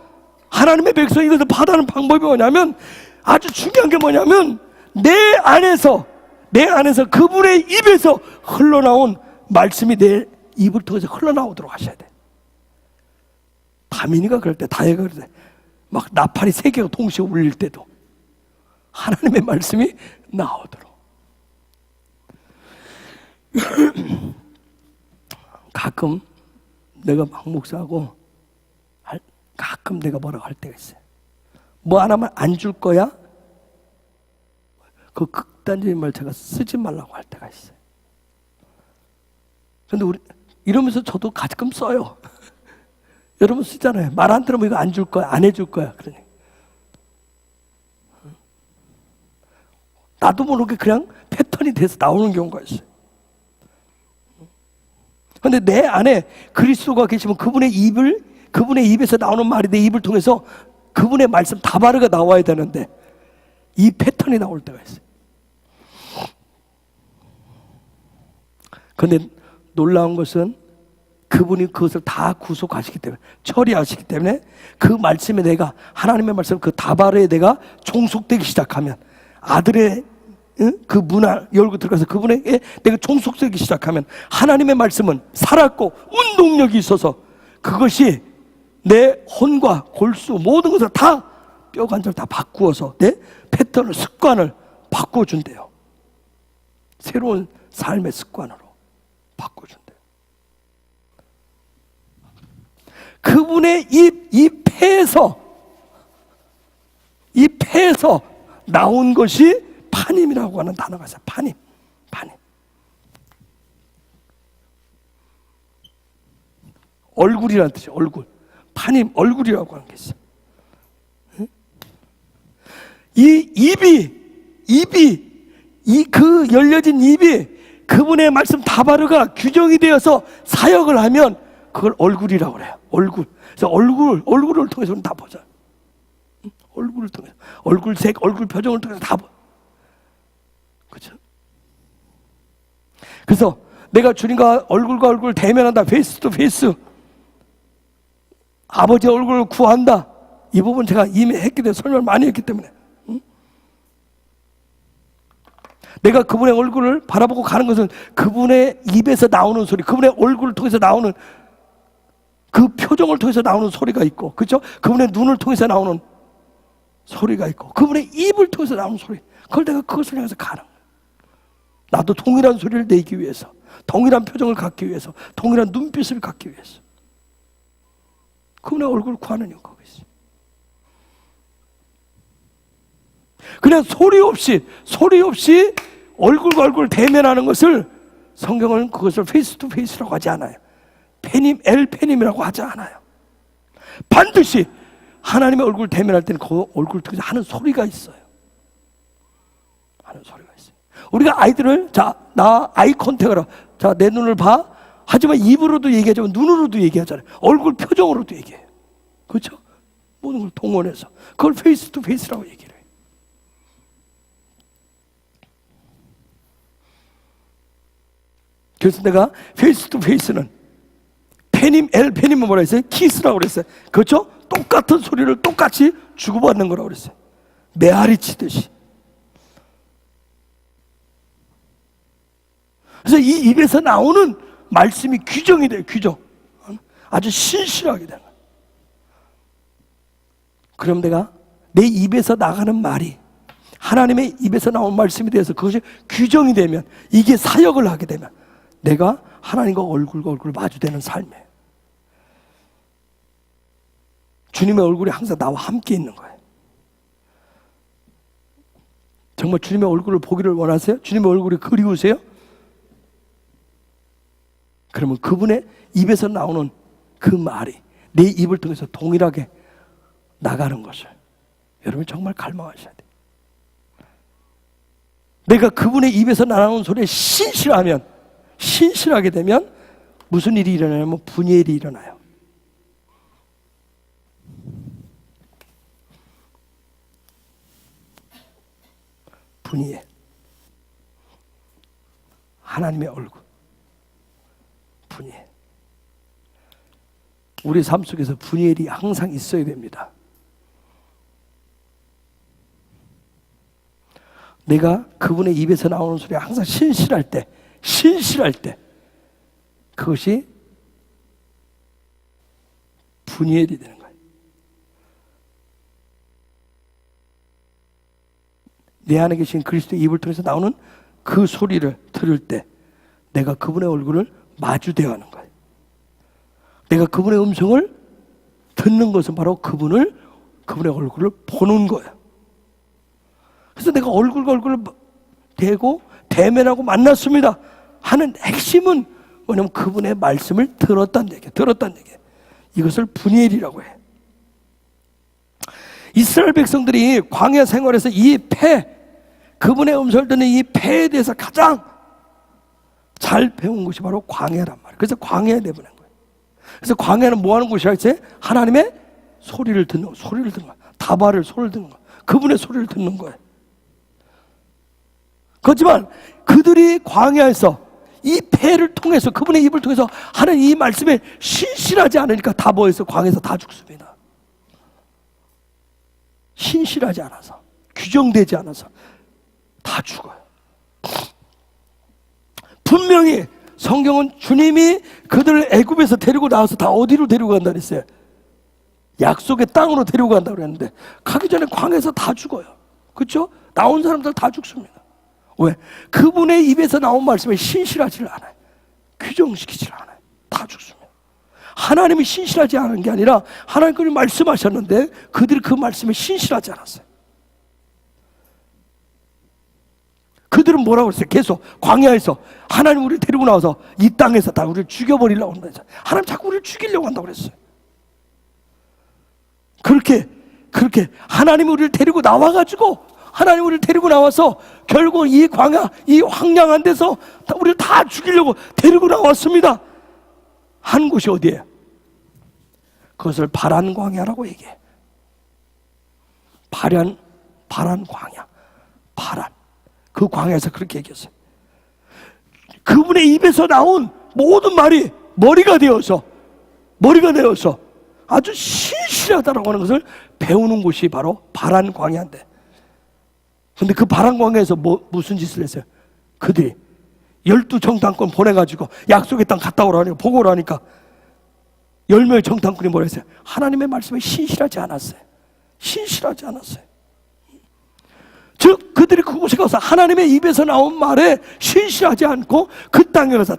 하나님의 백성이 이것을 파다하는 방법이 뭐냐면 아주 중요한 게 뭐냐면 내 안에서 그분의 입에서 흘러나온 말씀이 내 입을 통해서 흘러나오도록 하셔야 돼. 다민이가 그럴 때, 다혜가 그럴 때 막 나팔이 3개가 동시에 울릴 때도 하나님의 말씀이 나오도록. 가끔 내가 막 목사하고 가끔 내가 뭐라고 할 때가 있어요. 뭐 하나만 안 줄 거야? 그 극단적인 말 제가 쓰지 말라고 할 때가 있어요. 근데 우리 이러면서 저도 가끔 써요. 여러분 쓰잖아요. 말 안 들으면 이거 안 줄 거야, 안 해줄 거야. 그러니 나도 모르게 그냥 패턴이 돼서 나오는 경우가 있어요. 그런데 내 안에 그리스도가 계시면 그분의 입에서 나오는 말이 내 입을 통해서 그분의 말씀 다바르가 나와야 되는데 이 패턴이 나올 때가 있어요. 그런데 놀라운 것은 그분이 그것을 다 구속하시기 때문에, 처리하시기 때문에 그 말씀에 내가, 하나님의 말씀 그 다바르에 내가 종속되기 시작하면, 아들의 그 문화 열고 들어가서 그분에게 내가 종속되기 시작하면 하나님의 말씀은 살았고 운동력이 있어서 그것이 내 혼과 골수 모든 것을 다 뼈관절 다 바꾸어서 내 패턴을, 습관을 바꿔준대요. 새로운 삶의 습관으로 바꿔준대요. 그분의 이 폐에서 나온 것이 파님이라고 하는 단어가 있어요. 파님. 얼굴이라는 뜻이에요. 얼굴. 파님, 얼굴이라고 하는 게 있어요. 그 열려진 입이 그분의 말씀 다바르가 규정이 되어서 사역을 하면 그걸 얼굴이라고 그래요. 얼굴. 그래서 얼굴을 통해서 다 보자. 얼굴을 통해서. 얼굴색, 얼굴 표정을 통해서 다 보. 그렇죠? 그래서 내가 주님과 얼굴 대면한다. 페이스 투 페이스. 아버지의 얼굴을 구한다. 이 부분 제가 이미 했기 때문에, 설명을 많이 했기 때문에. 내가 그분의 얼굴을 바라보고 가는 것은 그분의 입에서 나오는 소리, 그분의 얼굴을 통해서 나오는 그 표정을 통해서 나오는 소리가 있고, 그렇죠? 그분의 눈을 통해서 나오는 소리가 있고, 그분의 입을 통해서 나오는 소리. 그걸 내가 그것을 향해서 가는 거예요. 나도 동일한 소리를 내기 위해서, 동일한 표정을 갖기 위해서, 동일한 눈빛을 갖기 위해서 그분의 얼굴을 구하는 이유가 있어요. 그냥 소리 없이 얼굴과 얼굴 대면하는 것을, 성경은 그것을 페이스 투 페이스라고 하지 않아요. 페님이라고 하지 않아요. 반드시 하나님의 얼굴 대면할 때는 그 얼굴 통해서 하는 소리가 있어요. 하는 소리가 있어요. 우리가 아이들을, 나 아이 컨택을 하라. 자, 내 눈을 봐. 하지만 입으로도 얘기하지만 눈으로도 얘기하잖아요. 얼굴 표정으로도 얘기해요. 그렇죠? 모든 걸 동원해서 그걸 페이스 투 페이스라고 얘기를 해요. 그래서 내가 페이스 투 페이스는 페님은 뭐라 했어요? 키스라고 그랬어요. 그렇죠? 똑같은 소리를 똑같이 주고받는 거라고 그랬어요. 메아리 치듯이. 그래서 이 입에서 나오는 말씀이 규정이 돼요. 규정. 아주 신실하게 되는 거예요. 그럼 내가 내 입에서 나가는 말이 하나님의 입에서 나온 말씀에 대해서 그것이 규정이 되면, 이게 사역을 하게 되면 내가 하나님과 얼굴과 얼굴 마주대는 삶이에요. 주님의 얼굴이 항상 나와 함께 있는 거예요. 정말 주님의 얼굴을 보기를 원하세요? 주님의 얼굴이 그리우세요? 그러면 그분의 입에서 나오는 그 말이 내 입을 통해서 동일하게 나가는 것을 여러분 정말 갈망하셔야 돼요. 내가 그분의 입에서 나오는 소리에 신실하게 되면 무슨 일이 일어나냐면 분의 일이 일어나요. 분이에 하나님의 얼굴, 분이에 우리 삶 속에서 분이엘이 항상 있어야 됩니다. 내가 그분의 입에서 나오는 소리가 항상 신실할 때 그것이 분이엘이 되는 거예요. 내 안에 계신 그리스도의 입을 통해서 나오는 그 소리를 들을 때 내가 그분의 얼굴을 마주대하는 거예요. 내가 그분의 음성을 듣는 것은 바로 그분의 얼굴을 보는 거예요. 그래서 내가 얼굴과 얼굴을 대고 대면하고 만났습니다 하는 핵심은 뭐냐면 그분의 말씀을 들었다는 얘기예요. 이것을 분이엘이라고 해요. 이스라엘 백성들이 광야 생활에서 이 그분의 음성을 듣는 이 폐에 대해서 가장 잘 배운 것이 바로 광야란 말이에요. 그래서 광야에 내보낸 거예요. 그래서 광야는 뭐 하는 곳이라 했어요? 하나님의 소리를 듣는 거예요. 다발을 소리를 듣는 거예요. 그분의 소리를 듣는 거예요. 그렇지만 그들이 광야에서 이 폐를 통해서 그분의 입을 통해서 하는 이 말씀에 신실하지 않으니까 다 뭐해서 광야에서 다 죽습니다. 신실하지 않아서, 규정되지 않아서 다 죽어요. 분명히 성경은 주님이 그들을 애굽에서 데리고 나와서 다 어디로 데리고 간다 그랬어요? 약속의 땅으로 데리고 간다고 그랬는데 가기 전에 광야에서 다 죽어요. 그렇죠? 나온 사람들 다 죽습니다. 왜? 그분의 입에서 나온 말씀에 신실하지를 않아요. 규정시키지를 않아요. 다 죽습니다. 하나님이 신실하지 않은 게 아니라 하나님께서 말씀하셨는데 그들이 그 말씀에 신실하지 않았어요. 그들은 뭐라고 그랬어요? 계속 광야에서 하나님 우리를 데리고 나와서 이 땅에서 다 우리를 죽여버리려고 한다 했어요. 하나님 자꾸 우리를 죽이려고 한다고 그랬어요. 그렇게 하나님이 우리를 데리고 나와가지고 하나님 우리를 데리고 나와서 결국 이 광야, 이 황량한 데서 우리를 다 죽이려고 데리고 나왔습니다. 한 곳이 어디예요? 그것을 바란 광야라고 얘기해. 바란 광야. 그 광야에서 그렇게 얘기했어요. 그분의 입에서 나온 모든 말이 머리가 되어서 아주 신실하다라고 하는 것을 배우는 곳이 바로 바란 광야인데, 근데 그 바란 광야에서 무슨 짓을 했어요? 그들이 12 정탐꾼 보내가지고 약속의 땅 갔다 오라니까, 보고 오라니까 10명의 정탐꾼이 뭐라 했어요? 하나님의 말씀에 신실하지 않았어요. 즉 그들이 그곳에 가서 하나님의 입에서 나온 말에 신실하지 않고 그 땅에 가서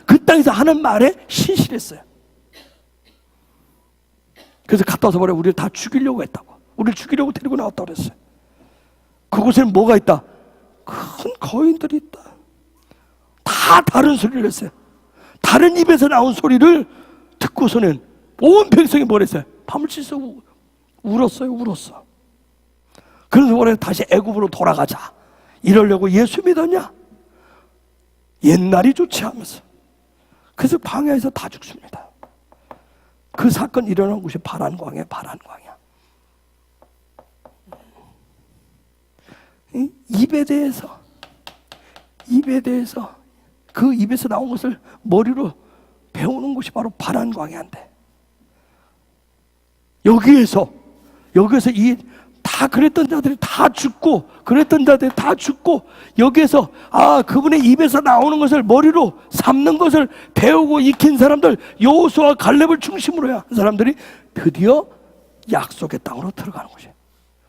그 땅에서 하는 말에 신실했어요. 그래서 갔다 와서 뭐래? 우리를 다 죽이려고 했다고. 우리를 죽이려고 데리고 나왔다고 그랬어요. 그곳에는 뭐가 있다? 큰 거인들이 있다. 다 다른 소리를 했어요. 다른 입에서 나온 소리를 듣고서는 온 백성이 뭐랬어요? 밤을 새서 울었어. 그래서 원래 다시 애굽으로 돌아가자 이러려고 예수 믿었냐? 옛날이 좋지 하면서. 그래서 광야에서 다 죽습니다. 그 사건 일어난 곳이 바란 광야. 입에 대해서 그 입에서 나온 것을 머리로 배우는 곳이 바로 바란 광야인데, 여기에서 다 그랬던 자들이 다 죽고 여기에서 그분의 입에서 나오는 것을 머리로 삼는 것을 배우고 익힌 사람들, 여호수아와 갈렙을 중심으로 한 사람들이 드디어 약속의 땅으로 들어가는 것이에요.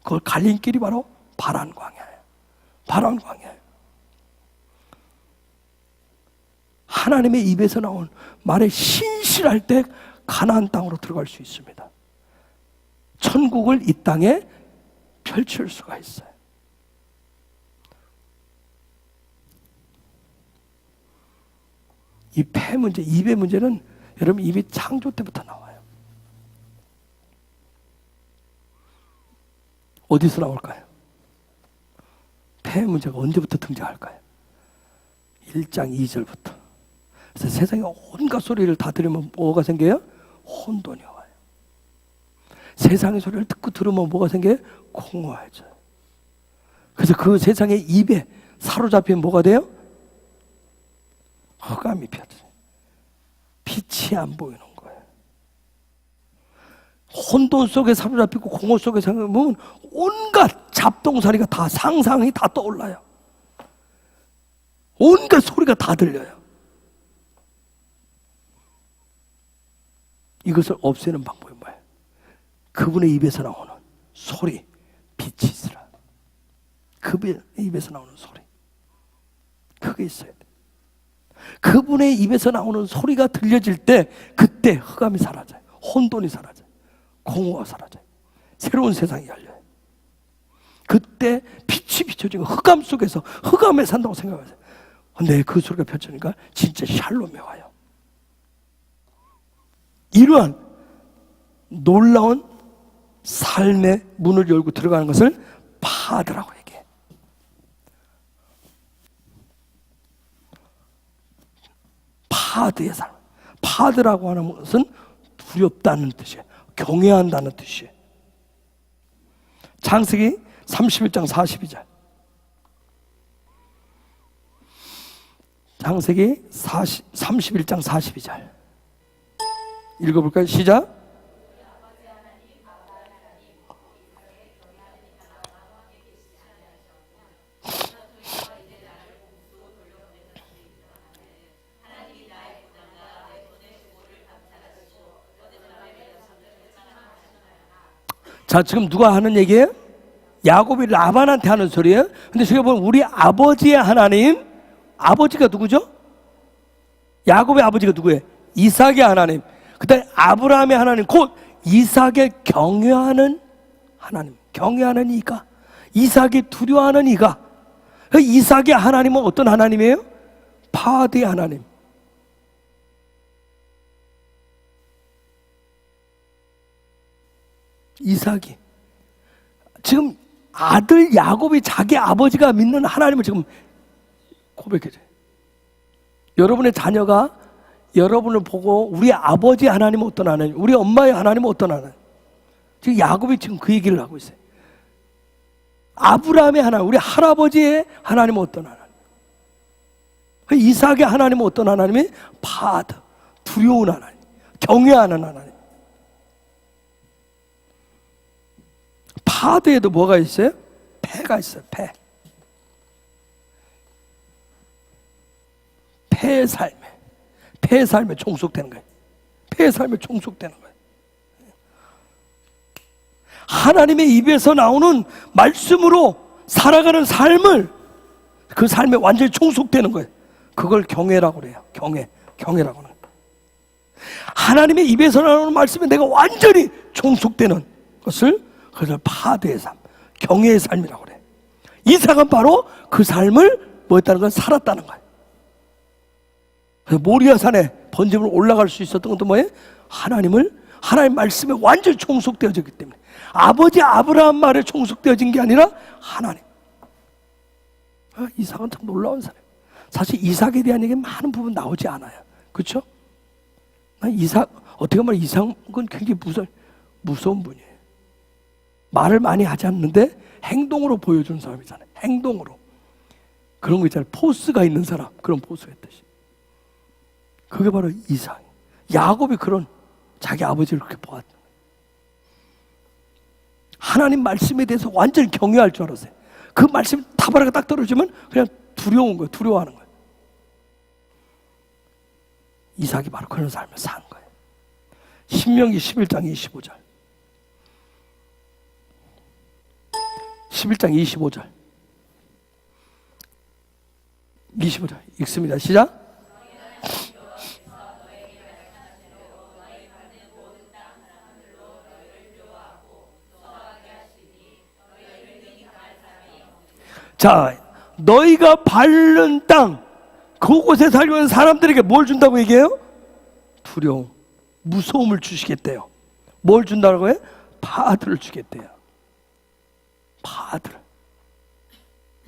그걸 갈림길이 바로 바란 광야예요. 바란 광야예요. 하나님의 입에서 나온 말에 신실할 때 가나안 땅으로 들어갈 수 있습니다. 천국을 이 땅에 펼칠 수가 있어요. 이 폐 문제, 입의 문제는 여러분 입이 창조 때부터 나와요. 어디서 나올까요? 폐 문제가 언제부터 등장할까요? 1장 2절부터. 그래서 세상에 온갖 소리를 다 들으면 뭐가 생겨요? 혼돈이 와요. 세상의 소리를 듣고 들으면 뭐가 생겨요? 공허해져요. 그래서 그 세상의 입에 사로잡히면 뭐가 돼요? 흑암이 펴져요. 빛이 안 보이는 거예요. 혼돈 속에 사로잡히고 공허 속에 사로잡히면 온갖 잡동사니가 다 상상이 다 떠올라요. 온갖 소리가 다 들려요. 이것을 없애는 방법이 뭐예요? 그분의 입에서 나오는 소리, 빛이 있으라. 그분의 입에서 나오는 소리, 그게 있어야 돼. 그분의 입에서 나오는 소리가 들려질 때 그때 흑암이 사라져요. 혼돈이 사라져요. 공허가 사라져요. 새로운 세상이 열려요. 그때 빛이 비춰지고 흑암 속에서 흑암에 산다고 생각하세요. 근데 그 소리가 펼쳐지니까 진짜 샬롬이 와요. 이러한 놀라운 삶의 문을 열고 들어가는 것을 파드라고 얘기해. 파드의 삶. 파드라고 하는 것은 두렵다는 뜻이에요. 경외한다는 뜻이에요. 창세기 31장 42절. 창세기 31장 42절. 읽어볼까요? 시작. 자, 지금 누가 하는 얘기예요? 야곱이 라반한테 하는 소리예요. 근데 저기 보면 우리 아버지의 하나님, 아버지가 누구죠? 야곱의 아버지가 누구예요? 이삭의 하나님. 그다음에 아브라함의 하나님, 곧 이삭의 경외하는 하나님. 경외하는 이가, 이삭이 두려워하는 이가. 이삭의 하나님은 어떤 하나님이에요? 파드의 하나님. 이삭이 지금 아들 야곱이 자기 아버지가 믿는 하나님을 지금 고백해줘요. 여러분의 자녀가 여러분을 보고 우리 아버지 하나님은 어떤 하나님, 우리 엄마의 하나님은 어떤 하나님. 지금 야곱이 지금 그 얘기를 하고 있어요. 아브라함의 하나님, 우리 할아버지의 하나님은 어떤 하나님. 이삭의 하나님은 어떤 하나님이? 파드, 두려운 하나님, 경외하는 하나님. 파드에도 뭐가 있어요? 폐가 있어요. 폐. 폐의 삶에, 폐의 삶에 종속되는 거예요. 폐의 삶에 종속되는 거예요. 하나님의 입에서 나오는 말씀으로 살아가는 삶을, 그 삶에 완전히 종속되는 거예요. 그걸 경외라고 그래요. 경외라고 하는 거예요. 하나님의 입에서 나오는 말씀에 내가 완전히 종속되는 것을, 그래서 파드의 삶, 경외의 삶이라고 그래. 이삭은 바로 그 삶을 뭐 했다는 건? 살았다는 거예요. 그래서 모리아산에 번제물로 올라갈 수 있었던 것도 뭐예요? 하나님 말씀에 완전히 종속되어졌기 때문에. 아버지 아브라함 말에 종속되어진 게 아니라 하나님. 이삭은 참 놀라운 사람. 사실 이삭에 대한 얘기 많은 부분 나오지 않아요. 그렇죠? 이삭, 어떻게 보면 이삭은 굉장히 무서운 분이에요. 말을 많이 하지 않는데 행동으로 보여주는 사람이잖아요. 행동으로. 그런 거 있잖아요. 포스가 있는 사람. 그런 포스가 있듯이. 그게 바로 이삭. 야곱이 그런 자기 아버지를 그렇게 보았다. 하나님 말씀에 대해서 완전히 경외할 줄 알았어요. 그 말씀이 타바라가 딱 떨어지면 그냥 두려운 거예요. 두려워하는 거예요. 이삭이 바로 그런 삶을 산 거예요. 신명기 11장 25절. 11장 25절. 25절 읽습니다. 시작. 자, 너희가 밟는 땅, 그곳에 살고 있는 사람들에게 뭘 준다고 얘기해요? 두려움, 무서움을 주시겠대요. 뭘 준다고 해? 파들을 주겠대요. 파들.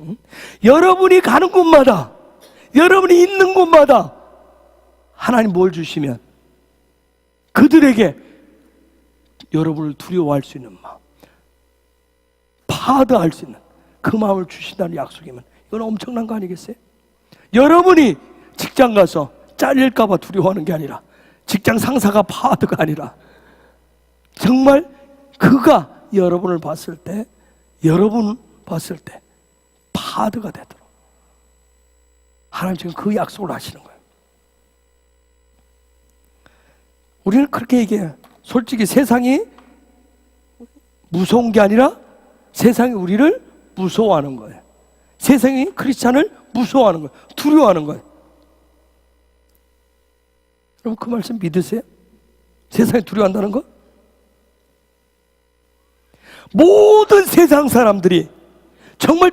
응? 여러분이 가는 곳마다, 여러분이 있는 곳마다 하나님 뭘 주시면 그들에게 여러분을 두려워할 수 있는 마음, 파드할 수 있는 그 마음을 주신다는 약속이면 이건 엄청난 거 아니겠어요? 여러분이 직장 가서 잘릴까 봐 두려워하는 게 아니라, 직장 상사가 파드가 아니라, 정말 그가 여러분을 봤을 때, 여러분 봤을 때 파드가 되도록 하나님 지금 그 약속을 하시는 거예요. 우리는 그렇게 얘기해요. 솔직히 세상이 무서운 게 아니라 세상이 우리를 무서워하는 거예요. 세상이 크리스찬을 무서워하는 거예요. 두려워하는 거예요. 여러분 그 말씀 믿으세요? 세상이 두려워한다는 거? 모든 세상 사람들이 정말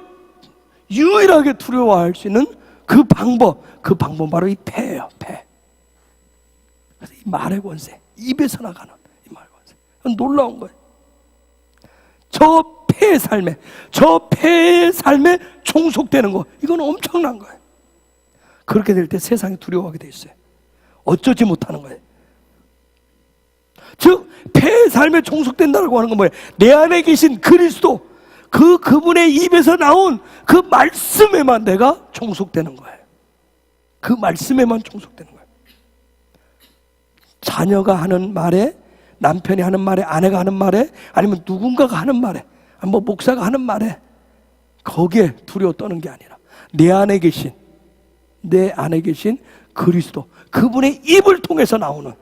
유일하게 두려워할 수 있는 그 방법은 바로 이 패예요. 패. 그래서 이 말의 권세, 입에서 나가는 이 말의 권세, 그건 놀라운 거예요. 저 패의 삶에 종속되는 거, 이건 엄청난 거예요. 그렇게 될 때 세상이 두려워하게 돼 있어요. 어쩌지 못하는 거예요. 즉 패의 삶에 종속된다고 하는 건 뭐예요? 내 안에 계신 그리스도, 그분의 입에서 나온 그 말씀에만 내가 종속되는 거예요. 그 말씀에만 종속되는 거예요. 자녀가 하는 말에, 남편이 하는 말에, 아내가 하는 말에, 아니면 누군가가 하는 말에, 뭐 목사가 하는 말에, 거기에 두려워 떠는 게 아니라 내 안에 계신 그리스도, 그분의 입을 통해서 나오는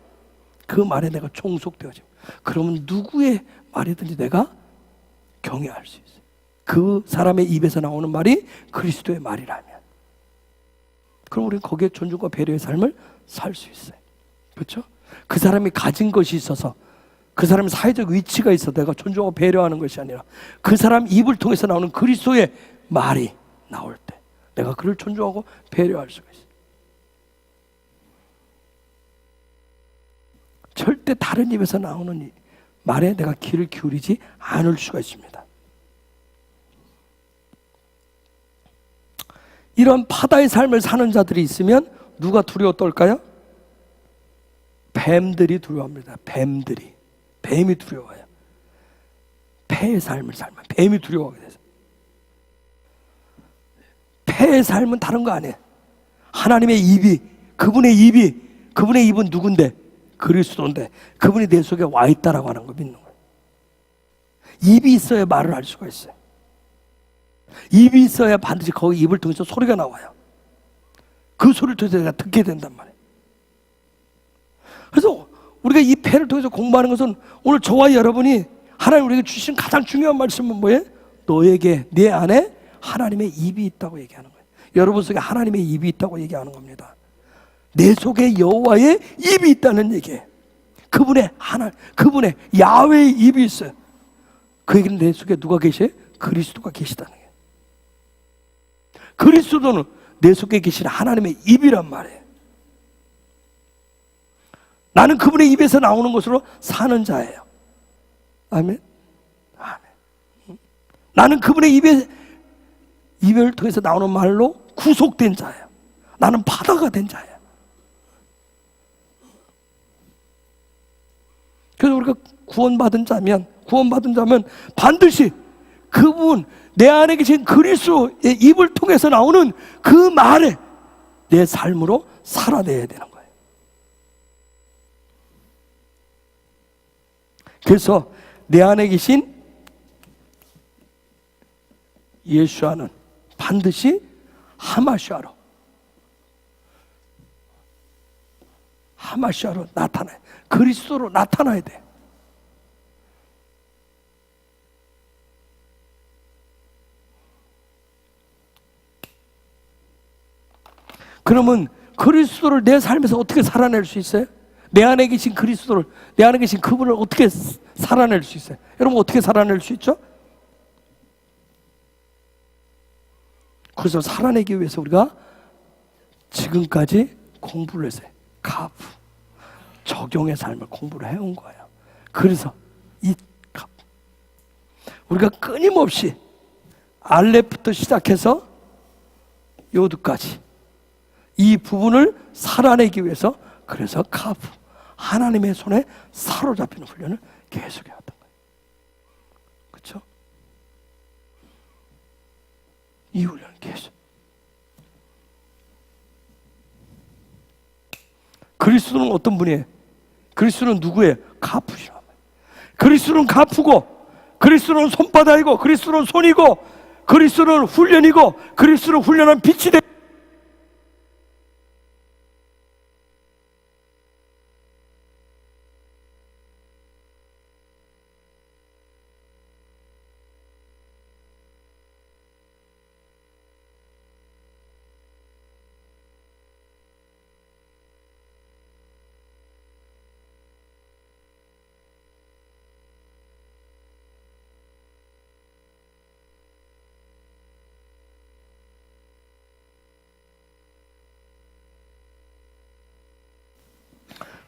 그 말에 내가 종속되어지고, 그러면 누구의 말이든지 내가 경외할 수 있어요. 그 사람의 입에서 나오는 말이 그리스도의 말이라면, 그럼 우리는 거기에 존중과 배려의 삶을 살 수 있어요. 그렇죠? 그 사람이 가진 것이 있어서, 그 사람의 사회적 위치가 있어 내가 존중하고 배려하는 것이 아니라, 그 사람 입을 통해서 나오는 그리스도의 말이 나올 때 내가 그를 존중하고 배려할 수가 있어요. 절대 다른 입에서 나오는 말에 내가 귀를 기울이지 않을 수가 있습니다. 이런 파다의 삶을 사는 자들이 있으면 누가 두려워 떨까요? 뱀들이 두려워합니다. 뱀이 두려워요. 패의 삶을 살면 뱀이 두려워하게 돼서. 패의 삶은 다른 거 아니에요. 하나님의 입이, 그분의 입은 누군데? 그리스도인데 그분이 내 속에 와 있다라고 하는 거 믿는 거예요. 입이 있어야 말을 할 수가 있어요. 입이 있어야 반드시 거기 입을 통해서 소리가 나와요. 그 소리를 통해서 내가 듣게 된단 말이에요. 그래서 우리가 이 패를 통해서 공부하는 것은, 오늘 저와 여러분이 하나님 우리에게 주신 가장 중요한 말씀은 뭐예요? 너에게, 내 안에 하나님의 입이 있다고 얘기하는 거예요. 여러분 속에 하나님의 입이 있다고 얘기하는 겁니다. 내 속에 여호와의 입이 있다는 얘기예요. 그분의 야훼의 입이 있어요. 그 얘기는 내 속에 누가 계셔요? 그리스도가 계시다는 거예요. 그리스도는 내 속에 계신 하나님의 입이란 말이에요. 나는 그분의 입에서 나오는 것으로 사는 자예요. 아멘. 아멘. 나는 그분의 입을 통해서 나오는 말로 구속된 자예요. 나는 바다가 된 자예요. 그래서 우리가 구원받은 자면 반드시 그분, 내 안에 계신 그리스도의 입을 통해서 나오는 그 말에 내 삶으로 살아내야 되는 거예요. 그래서 내 안에 계신 예수와는 반드시 하마시아로 나타나요. 그리스도로 나타나야 돼. 그러면 그리스도를 내 삶에서 어떻게 살아낼 수 있어요? 내 안에 계신 그리스도를, 내 안에 계신 그분을 어떻게 살아낼 수 있어요? 여러분 어떻게 살아낼 수 있죠? 그래서 살아내기 위해서 우리가 지금까지 공부를 했어요. 가부, 적용의 삶을 공부를 해온 거예요. 그래서 이 가부, 우리가 끊임없이 알렙부터 시작해서 요드까지 이 부분을 살아내기 위해서, 그래서 가부, 하나님의 손에 사로잡히는 훈련을 계속 해왔던 거예요. 그렇죠? 이 훈련을 계속. 그리스도는 어떤 분이에요? 그리스도는 누구예요? 가부시란 말이에요. 그리스도는 가부고, 그리스도는 손바닥이고, 그리스도는 손이고, 그리스도는 훈련이고, 그리스도는 훈련한 빛이 되.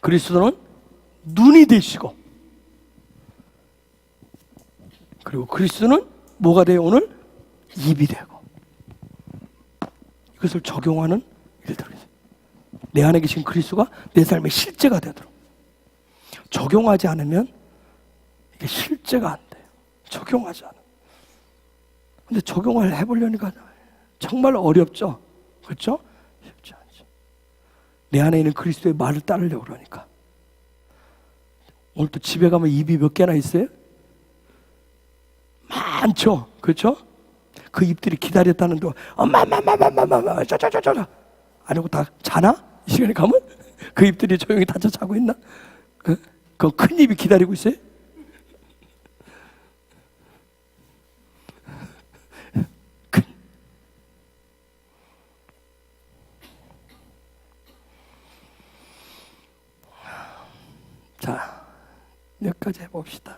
그리스도는 눈이 되시고, 그리고 그리스도는 뭐가 돼요? 오늘 입이 되고. 이것을 적용하는 일들이 있어요. 내 안에 계신 그리스도가 내 삶의 실제가 되도록. 적용하지 않으면 이게 실제가 안 돼요. 적용하지 않으면. 근데 적용을 해보려니까 정말 어렵죠? 그렇죠? 쉽지 않죠. 내 안에 있는 그리스도의 말을 따르려고 그러니까. 오늘 또 집에 가면 입이 몇 개나 있어요? 많죠? 그렇죠? 그 입들이 기다렸다는 동안 엄마 저저저저 안 하고 다 자나? 이 시간에 가면? 그 입들이 조용히 닫혀 자고 있나? 그 큰 입이 기다리고 있어요? 자, 몇 가지 해봅시다.